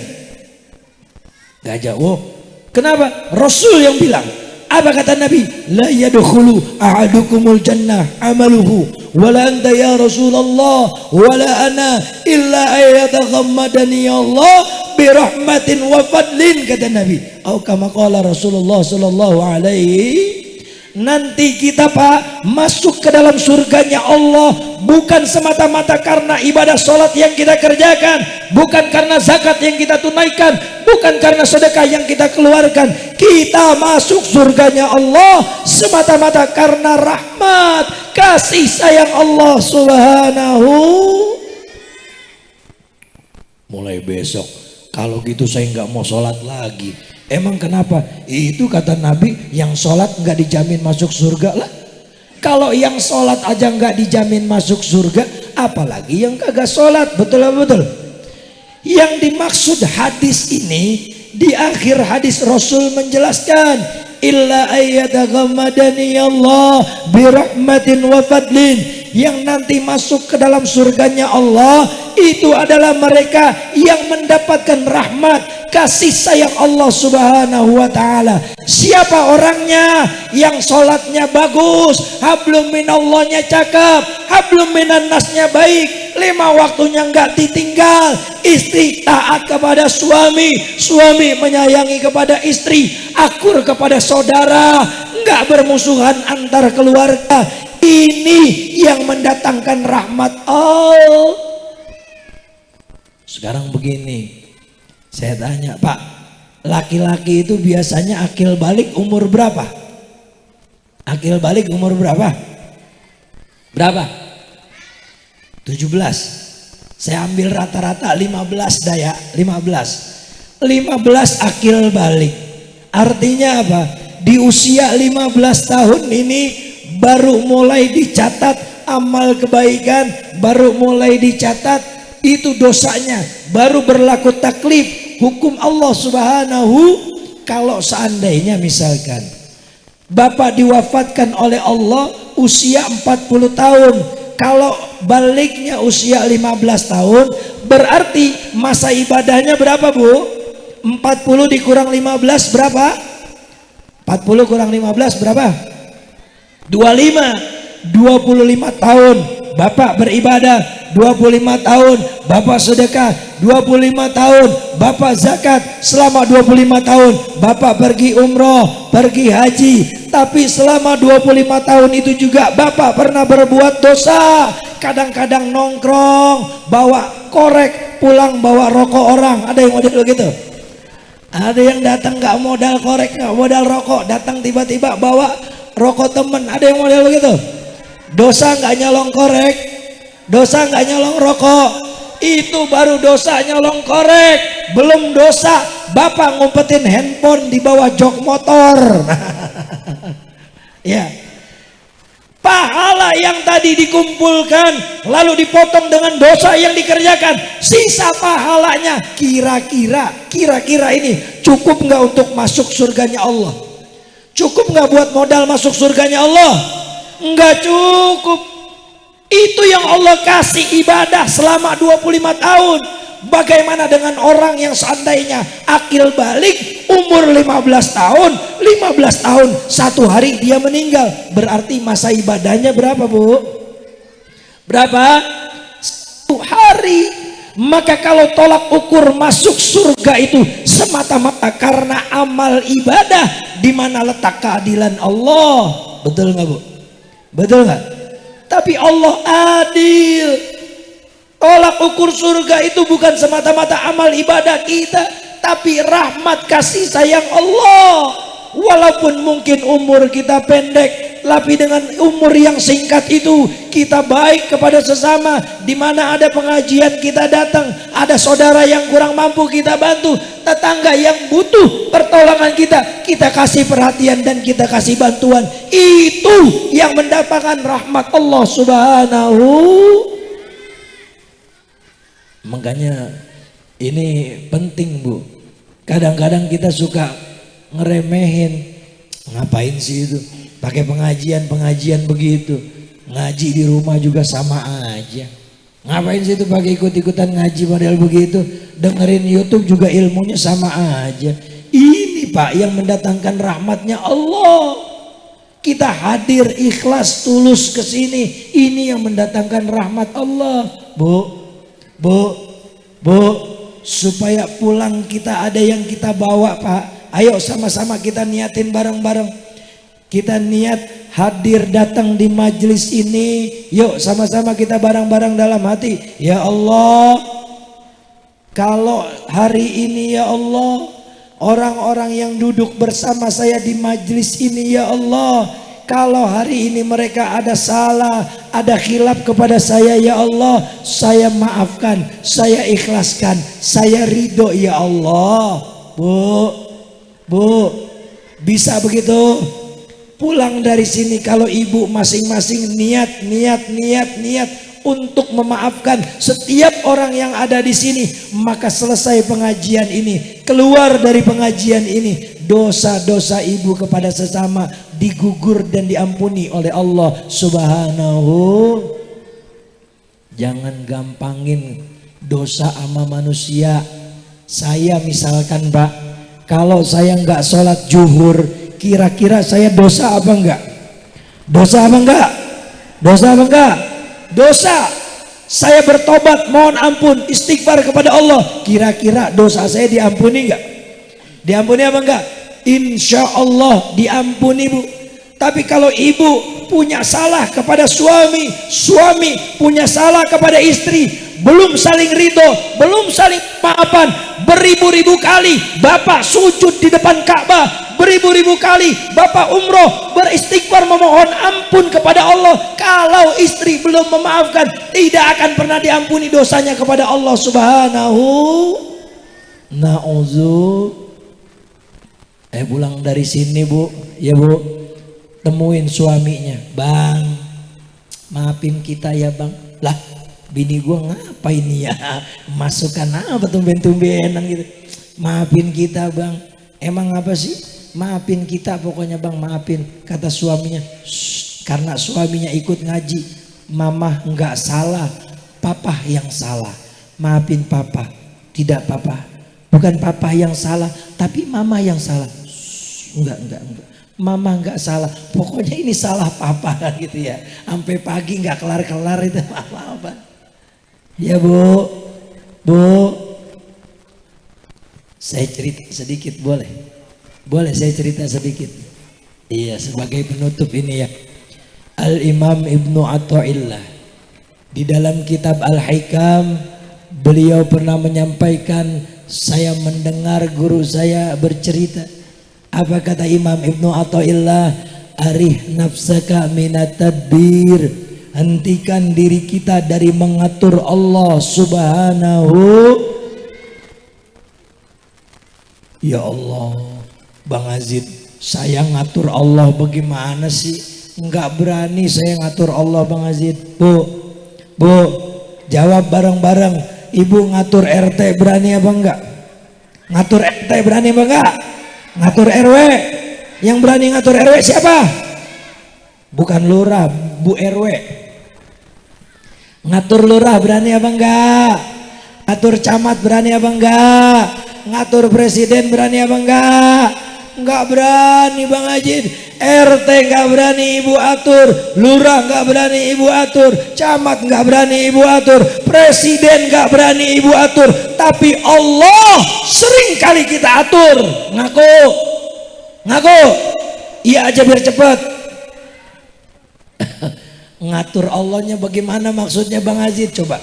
A: Nggak jauh. Kenapa? Rasul yang bilang. Apa kata Nabi? La yadkhulu ahadukumul jannah amaluhu wala anta ya Rasulullah wala ana illa ayataghammadani Allah birahmatin wa fadlin, kata Nabi. Atau kama qala Rasulullah sallallahu alaihi. Nanti kita Pak masuk ke dalam surganya Allah bukan semata-mata karena ibadah sholat yang kita kerjakan, bukan karena zakat yang kita tunaikan, bukan karena sedekah yang kita keluarkan. Kita masuk surganya Allah semata-mata karena rahmat kasih sayang Allah subhanahu. Mulai besok kalau gitu saya nggak mau sholat lagi. Emang kenapa? Itu kata Nabi, yang sholat nggak dijamin masuk surga lah. Kalau yang sholat aja nggak dijamin masuk surga, apalagi yang kagak sholat. Betul. Yang dimaksud hadis ini, di akhir hadis Rasul menjelaskan, illa ayyataghammadani Allah birahmatin wa fadlin. Yang nanti masuk ke dalam surganya Allah itu adalah mereka yang mendapatkan rahmat kasih sayang Allah subhanahu wa ta'ala. Siapa orangnya? Yang sholatnya bagus, hablum minallahnya cakep, hablum minan nasnya baik, 5 waktunya nggak ditinggal, istri taat kepada suami, suami menyayangi kepada istri, akur kepada saudara, nggak bermusuhan antar keluarga. Ini yang mendatangkan rahmat Allah. Sekarang begini, saya tanya Pak, laki-laki itu biasanya akil balik umur berapa? Akil balik umur berapa? Berapa? 17. Saya ambil rata-rata 15 dah ya, 15 akil balik. Artinya apa? Di usia 15 tahun ini baru mulai dicatat amal kebaikan, baru mulai dicatat itu dosanya, baru berlaku taklif hukum Allah subhanahu. Kalau seandainya misalkan bapak diwafatkan oleh Allah usia 40 tahun, kalau baliknya usia 15 tahun, berarti masa ibadahnya berapa Bu? 40 dikurang 15 berapa? 40 kurang 15 berapa? 25 tahun bapak beribadah, 25 tahun bapak sedekah, 25 tahun bapak zakat, selama 25 tahun bapak pergi umroh, pergi haji. Tapi selama 25 tahun itu juga bapak pernah berbuat dosa. Kadang-kadang nongkrong, bawa korek, pulang bawa rokok orang. Ada yang model begitu? Ada yang datang gak modal korek, gak modal rokok, datang tiba-tiba bawa rokok temen. Ada yang model begitu? Dosa nggak nyolong korek, dosa nggak nyolong rokok, itu baru dosa nyolong korek. Belum dosa bapak ngumpetin handphone di bawah jok motor. Ya, pahala yang tadi dikumpulkan lalu dipotong dengan dosa yang dikerjakan, sisa pahalanya kira-kira ini cukup nggak untuk masuk surganya Allah? Cukup nggak buat modal masuk surganya Allah? Nggak cukup. Itu yang Allah kasih ibadah selama 25 tahun. Bagaimana dengan orang yang seandainya akil balik umur 15 tahun, 15 tahun satu hari dia meninggal, berarti masa ibadahnya berapa, Bu? Berapa? Satu hari. Maka kalau tolak ukur masuk surga itu semata-mata karena amal ibadah, di mana letak keadilan Allah? Betul nggak, Bu? Betul nggak? Tapi Allah adil. Tolak ukur surga itu bukan semata-mata amal ibadah kita, tapi rahmat kasih sayang Allah. Walaupun mungkin umur kita pendek, tapi dengan umur yang singkat itu kita baik kepada sesama. Di mana ada pengajian kita datang, ada saudara yang kurang mampu kita bantu, tetangga yang butuh pertolongan kita kasih perhatian dan kita kasih bantuan. Itu yang mendapatkan rahmat Allah Subhanahu. Makanya ini penting, Bu. Kadang-kadang kita suka ngeremehin, ngapain sih itu pakai pengajian begitu, ngaji di rumah juga sama aja. Ngapain sih itu pakai ikut-ikutan ngaji model begitu, dengerin YouTube juga ilmunya sama aja. Ini Pak yang mendatangkan rahmatnya Allah. Kita hadir ikhlas tulus ke sini, ini yang mendatangkan rahmat Allah. Bu, supaya pulang kita ada yang kita bawa, Pak. Ayo sama-sama kita niatin bareng-bareng. Kita niat hadir datang di majelis ini. Yuk sama-sama kita bareng-bareng dalam hati. Ya Allah, kalau hari ini ya Allah, orang-orang yang duduk bersama saya di majelis ini ya Allah, kalau hari ini mereka ada salah, ada khilaf kepada saya ya Allah, saya maafkan, saya ikhlaskan, saya ridho ya Allah. Bu, bisa begitu? Pulang dari sini kalau ibu masing-masing niat untuk memaafkan setiap orang yang ada di sini, maka selesai pengajian ini, keluar dari pengajian ini, dosa-dosa ibu kepada sesama digugur dan diampuni oleh Allah Subhanahu. Jangan gampangin dosa sama manusia. Saya misalkan, Pak, kalau saya nggak sholat zuhur, kira-kira saya dosa apa enggak? Dosa apa enggak? Dosa apa enggak? Dosa. Saya bertobat, mohon ampun, istighfar kepada Allah, kira-kira dosa saya diampuni enggak? Diampuni apa enggak? Insya Allah diampuni, Bu. Tapi kalau ibu punya salah kepada suami, suami punya salah kepada istri, belum saling ridho, belum saling maafan, beribu-ribu kali Bapak sujud di depan Ka'bah, beribu-ribu kali Bapak umroh, beristighfar memohon ampun kepada Allah, kalau istri belum memaafkan, tidak akan pernah diampuni dosanya kepada Allah Subhanahu. Pulang dari sini, Bu, ya Bu, temuin suaminya, Bang, maafin kita ya Bang. Lah, bini gua ngapain ya, masukkan apa tumben-tumbenan gitu, maafin kita Bang. Emang apa sih? Maafin kita pokoknya Bang, maafin. Kata suaminya, karena suaminya ikut ngaji, Mama nggak salah, Papa yang salah. Maafin Papa. Tidak Papa, bukan Papa yang salah, tapi Mama yang salah. Enggak. Mama nggak salah, pokoknya ini salah Papa kan gitu ya. Sampai pagi nggak kelar-kelar itu apa-apa. Ya Bu, saya cerita sedikit boleh? Boleh saya cerita sedikit? Iya, sebagai penutup ini ya. Al-Imam Ibnu Athaillah di dalam kitab Al-Hikam, beliau pernah menyampaikan, saya mendengar guru saya bercerita. Apa kata Imam Ibnu Athaillah? Arih nafsaka minat tadbir, hentikan diri kita dari mengatur Allah Subhanahu. Ya Allah, Bang Azid, saya ngatur Allah bagaimana sih? Enggak berani saya ngatur Allah, Bang Azid. Bu, jawab bareng-bareng. Ibu ngatur RT berani apa enggak? Ngatur RT berani apa enggak? Ngatur RW. Yang berani ngatur RW siapa? Bukan lurah, Bu RW. Ngatur lurah berani apa enggak? Ngatur camat berani apa enggak? Ngatur presiden berani apa enggak? Enggak berani Bang Haji. RT enggak berani ibu atur, lurah enggak berani ibu atur, camat enggak berani ibu atur, presiden enggak berani ibu atur, tapi Allah sering kali kita atur. Ngaku iya aja biar cepet. Ngatur Allahnya bagaimana maksudnya Bang Haji? Coba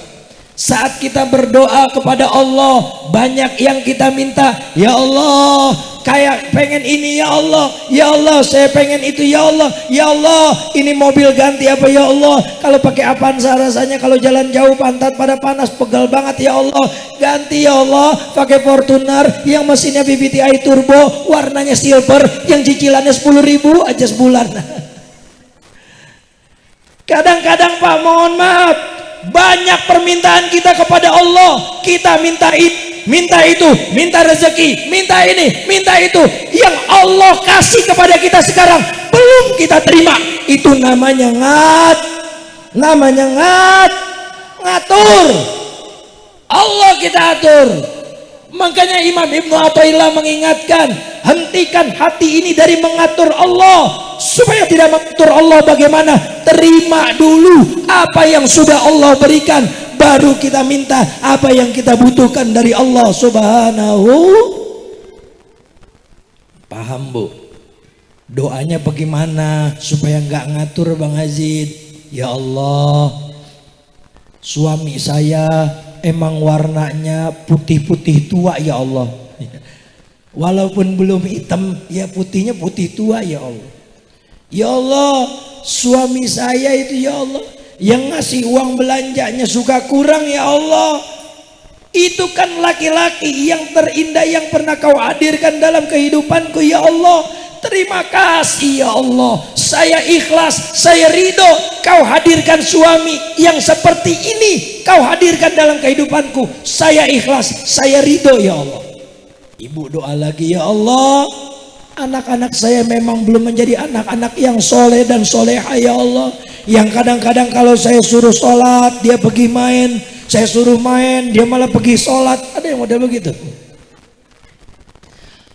A: saat kita berdoa kepada Allah, banyak yang kita minta, ya Allah kayak pengen ini, ya Allah saya pengen itu, ya Allah ini mobil ganti apa, ya Allah kalau pakai Avanza rasanya kalau jalan jauh pantat pada panas pegal banget, ya Allah ganti, ya Allah pakai Fortuner yang mesinnya VVTi turbo warnanya silver yang cicilannya 10.000 aja sebulan. Kadang-kadang Pak mohon maaf, banyak permintaan kita kepada Allah, kita minta itu, minta rezeki, minta ini, minta itu, yang Allah kasih kepada kita sekarang belum kita terima. Itu namanya ngatur. Allah kita atur. Makanya Imam Ibnu Athaillah mengingatkan, hentikan hati ini dari mengatur Allah. Supaya tidak mengatur Allah bagaimana? Terima dulu apa yang sudah Allah berikan, baru kita minta apa yang kita butuhkan dari Allah Subhanahu. Paham Bu? Doanya bagaimana supaya nggak ngatur Bang Hazid? Ya Allah, suami saya emang warnanya putih-putih tua, ya Allah. Walaupun belum hitam, ya putihnya putih tua, ya Allah. Ya Allah, suami saya itu, ya Allah, yang ngasih uang belanjanya suka kurang, ya Allah. Itu kan laki-laki yang terindah yang pernah kau hadirkan dalam kehidupanku, ya Allah. Terima kasih, ya Allah. Saya ikhlas, saya ridho kau hadirkan suami yang seperti ini, kau hadirkan dalam kehidupanku. Saya ikhlas, saya ridho, ya Allah. Ibu doa lagi, ya Allah, anak-anak saya memang belum menjadi anak-anak yang soleh dan soleha, ya Allah. Yang kadang-kadang kalau saya suruh sholat dia pergi main, saya suruh main dia malah pergi sholat. Ada yang model begitu.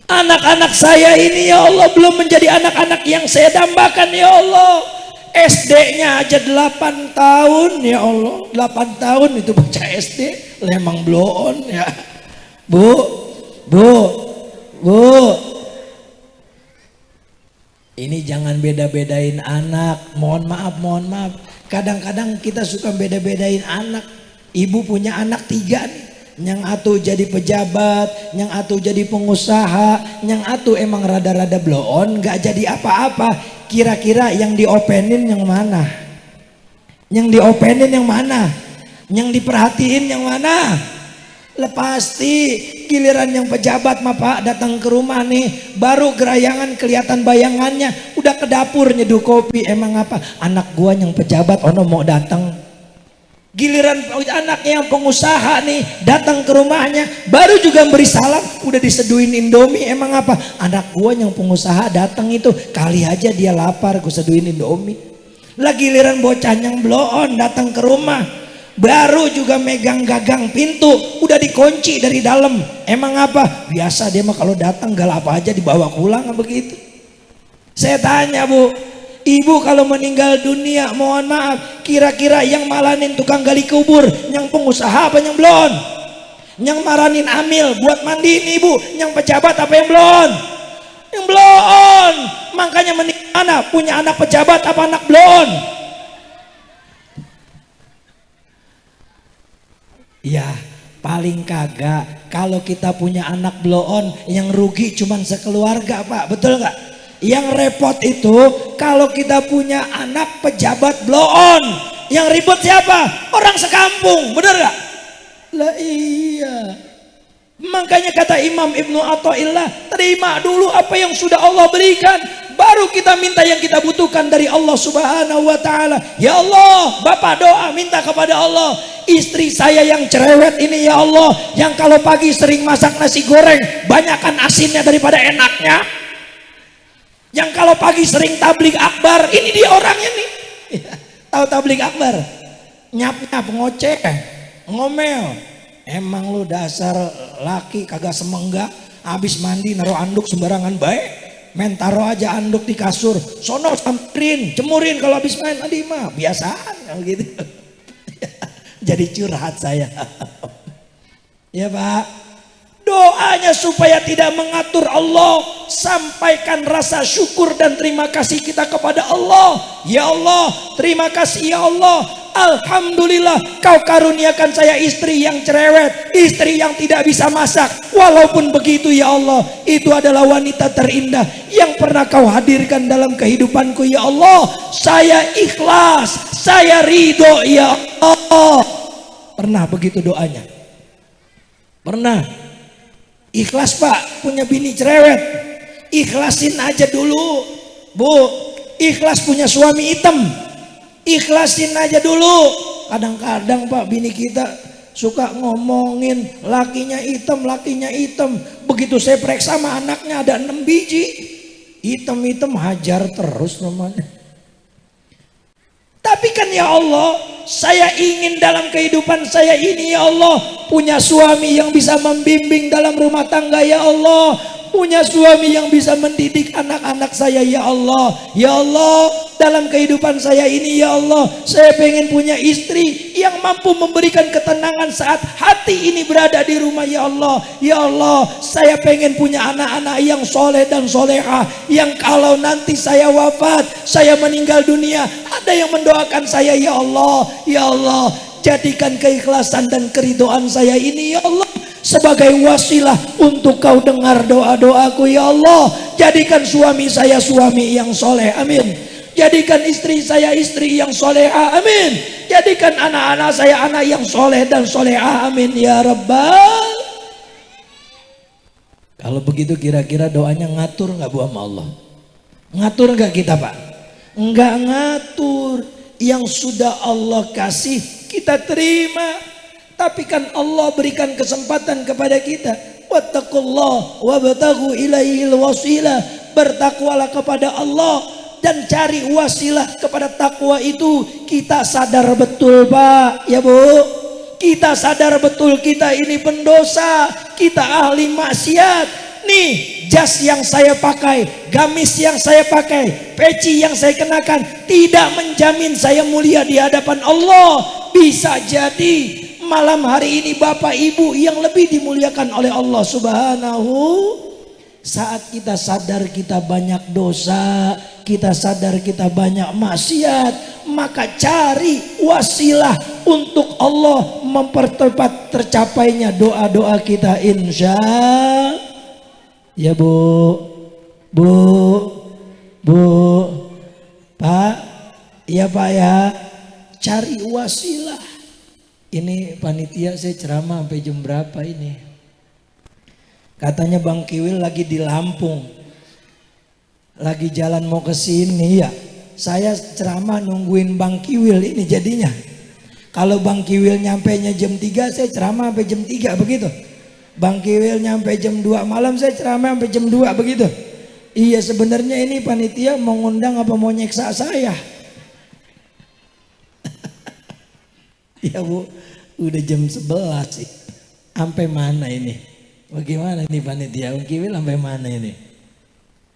A: Anak-anak saya ini, ya Allah, belum menjadi anak-anak yang saya dambakan, ya Allah. SD-nya aja 8 tahun, ya Allah. 8 tahun itu baca SD, lemang blow on, ya. Bu. Ini jangan beda-bedain anak. Mohon maaf. Kadang-kadang kita suka beda-bedain anak. Ibu punya anak 3 nih. Yang atu jadi pejabat, yang atu jadi pengusaha, yang atu emang rada-rada blow on, gak jadi apa-apa. Kira-kira yang diopenin yang mana? Yang diopenin yang mana? Yang diperhatiin yang mana? Pasti giliran yang pejabat mah Pak datang ke rumah nih, baru gerayangan kelihatan bayangannya, udah ke dapur nyeduh kopi. Emang apa? Anak gua yang pejabat ono mau datang. Giliran anaknya yang pengusaha nih datang ke rumahnya, baru juga beri salam udah diseduhin Indomie. Emang apa? Anak gua yang pengusaha datang itu kali aja dia lapar, gua seduhin Indomie. Lah giliran bocah yang blow on datang ke rumah, baru juga megang gagang pintu udah dikunci dari dalam. Emang apa? Biasa dia mah kalau datang gal apa aja dibawa pulang begitu. Saya tanya Bu, ibu kalau meninggal dunia, mohon maaf, kira-kira yang malanin tukang gali kubur, yang pengusaha apa yang blon? Yang maranin amil buat mandiin ibu, yang pejabat apa yang blon? Yang blon. Makanya meninggal mana? Punya anak pejabat apa anak blon? Ya paling kagak kalau kita punya anak blow on, yang rugi cuman sekeluarga Pak, betul nggak? Yang repot itu kalau kita punya anak pejabat blow on, yang ribut siapa? Orang sekampung, bener gak? Lah iya. Makanya kata Imam Ibnu Athaillah, terima dulu apa yang sudah Allah berikan, baru kita minta yang kita butuhkan dari Allah Subhanahu wa taala. Ya Allah, Bapak doa minta kepada Allah, istri saya yang cerewet ini, ya Allah, yang kalau pagi sering masak nasi goreng banyakkan asinnya daripada enaknya, yang kalau pagi sering tablik akbar, ini dia orangnya nih. Tahu tablik akbar? Nyap-nyap, ngoceh, ngomel,
B: Emang lu dasar laki kagak semenggak, habis mandi naruh anduk sembarangan baik, main taruh aja anduk di kasur, sono samperin, jemurin kalau habis main tadi mah biasaan kalau gitu. Jadi curhat saya. Ya Pak, doanya supaya tidak mengatur Allah, sampaikan rasa syukur dan terima kasih kita kepada Allah. Ya Allah, terima kasih ya Allah, alhamdulillah kau karuniakan saya istri yang cerewet, istri yang tidak bisa masak. Walaupun begitu ya Allah, itu adalah wanita terindah yang pernah kau hadirkan dalam kehidupanku ya Allah. Saya ikhlas, saya ridho ya Allah. Pernah begitu doanya? Pernah? Ikhlas Pak, punya bini cerewet, ikhlasin aja dulu Bu. Ikhlas punya suami hitam, ikhlasin aja dulu. Kadang-kadang Pak, bini kita suka ngomongin lakinya hitam, lakinya hitam. Begitu saya periksa sama anaknya ada 6 biji, hitam-hitam hajar terus namanya. Tapi kan ya Allah, saya ingin dalam kehidupan saya ini ya Allah punya suami yang bisa membimbing dalam rumah tangga ya Allah, punya suami yang bisa mendidik anak-anak saya ya Allah. Ya Allah, dalam kehidupan saya ini ya Allah, saya pengen punya istri yang mampu memberikan ketenangan saat hati ini berada di rumah ya Allah. Ya Allah, saya pengen punya anak-anak yang soleh dan solehah, yang kalau nanti saya wafat, saya meninggal dunia, ada yang mendoakan saya ya Allah. Ya Allah, jadikan keikhlasan dan keridoan saya ini ya Allah sebagai wasilah untuk kau dengar doa-doaku ya Allah. Jadikan suami saya suami yang soleh, amin. Jadikan istri saya istri yang soleha, amin. Jadikan anak-anak saya anak yang soleh dan soleha, amin ya Rabbal. Kalau begitu kira-kira doanya ngatur nggak Bu sama Allah? Ngatur nggak kita Pak? Nggak ngatur. Yang sudah Allah kasih kita terima. Tapi kan Allah berikan kesempatan kepada kita. Wattaqullah wabtaghu ilaihil wasilah. Bertakwalah kepada Allah dan cari wasilah kepada takwa itu. Kita sadar betul Pak, ya Bu. Kita sadar betul kita ini pendosa, kita ahli maksiat. Nih jas yang saya pakai, gamis yang saya pakai, peci yang saya kenakan tidak menjamin saya mulia di hadapan Allah. Bisa jadi malam hari ini Bapak Ibu yang lebih dimuliakan oleh Allah Subhanahu. Saat kita sadar kita banyak dosa, kita sadar kita banyak maksiat, maka cari wasilah untuk Allah mempercepat tercapainya doa-doa kita insya. Ya Bu, Pak, ya Pak ya, cari wasilah. Ini panitia saya ceramah sampai jam berapa ini? Katanya Bang Kiwil lagi di Lampung, lagi jalan mau ke sini ya. Saya ceramah nungguin Bang Kiwil ini jadinya. Kalau Bang Kiwil nyampainya jam 3, saya ceramah sampai jam 3 begitu. Bang Kiwil nyampe jam 2 malam, saya ceramah sampai jam 2 begitu. Iya sebenarnya ini panitia mau ngundang apa mau nyeksa saya? Ya Bu, udah jam 11 sih. Sampai mana ini? Bagaimana nih panitia? Bang Kiwil sampai mana ini?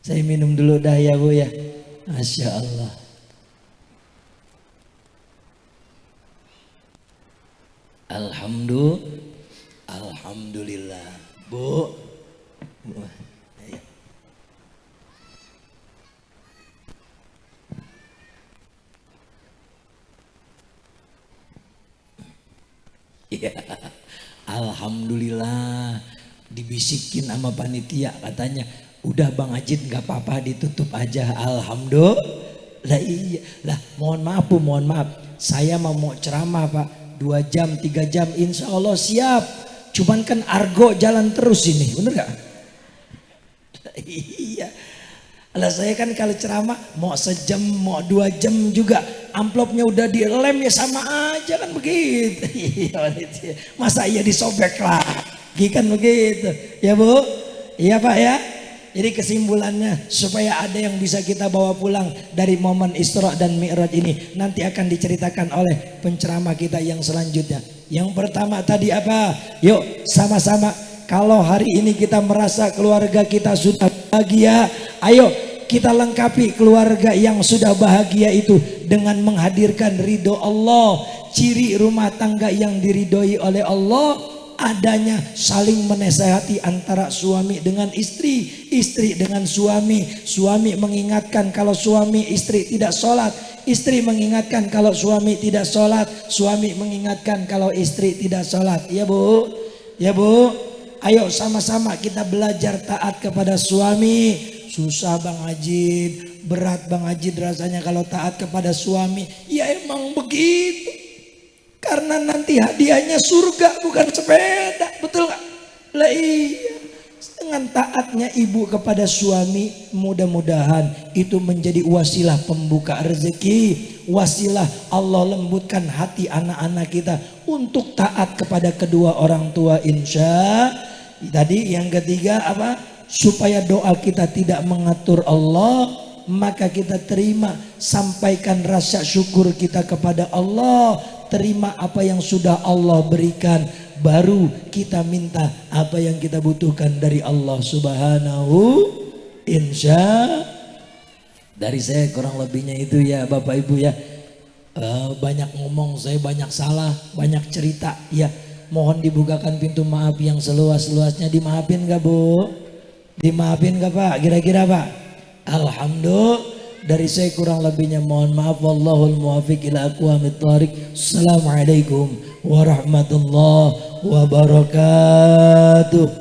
B: Saya minum dulu dah ya Bu ya. Masya Allah. Alhamdulillah Bu. Ya, alhamdulillah. Dibisikin sama panitia katanya, udah Bang Ajit nggak apa-apa ditutup aja. Alhamdulillah. Iya lah, mohon maaf Bu, mohon maaf. Saya mau ceramah Pak 2 jam 3 jam insya Allah siap. Cuman kan argo jalan terus ini, bener gak? Iya. Lah saya kan kalau ceramah mau sejam mau 2 jam juga amplopnya udah dilem ya sama aja kan begitu. Masa iya disobek lagi kan begitu. Ya Bu? Iya Pak ya? Jadi kesimpulannya supaya ada yang bisa kita bawa pulang dari momen Isra dan Mi'raj ini nanti akan diceritakan oleh penceramah kita yang selanjutnya. Yang pertama tadi apa? Yuk sama-sama. Kalau hari ini kita merasa keluarga kita sudah bahagia, ayo kita lengkapi keluarga yang sudah bahagia itu dengan menghadirkan ridho Allah. Ciri rumah tangga yang diridhoi oleh Allah adanya saling menasehati antara suami dengan istri, istri dengan suami. Suami mengingatkan kalau suami istri tidak sholat, istri mengingatkan kalau suami tidak sholat, suami mengingatkan kalau istri tidak sholat. Ya bu, ya bu. Ayo sama-sama kita belajar taat kepada suami. Susah Bang Ajid, berat Bang Ajid rasanya kalau taat kepada suami. Ya emang begitu. Karena nanti hadiahnya surga bukan sepeda, betul gak? Lah iya. Dengan taatnya ibu kepada suami, mudah-mudahan itu menjadi wasilah pembuka rezeki, wasilah Allah lembutkan hati anak-anak kita untuk taat kepada kedua orang tua, insya. Tadi yang ketiga apa? Supaya doa kita tidak mengatur Allah, maka kita terima, sampaikan rasa syukur kita kepada Allah, terima apa yang sudah Allah berikan, baru kita minta apa yang kita butuhkan dari Allah Subhanahu. Insya. Dari saya kurang lebihnya itu ya Bapak Ibu ya. Banyak ngomong, saya banyak salah, banyak cerita ya. Mohon dibukakan pintu maaf yang seluas-luasnya. Dimaafin gak Bu? Dimaafin gak Pak? Kira-kira Pak? Alhamdulillah. Dari saya kurang lebihnya mohon maaf. Wallahul muwaffiq ila aqwamit thoriq. Assalamualaikum warahmatullahi wabarakatuh.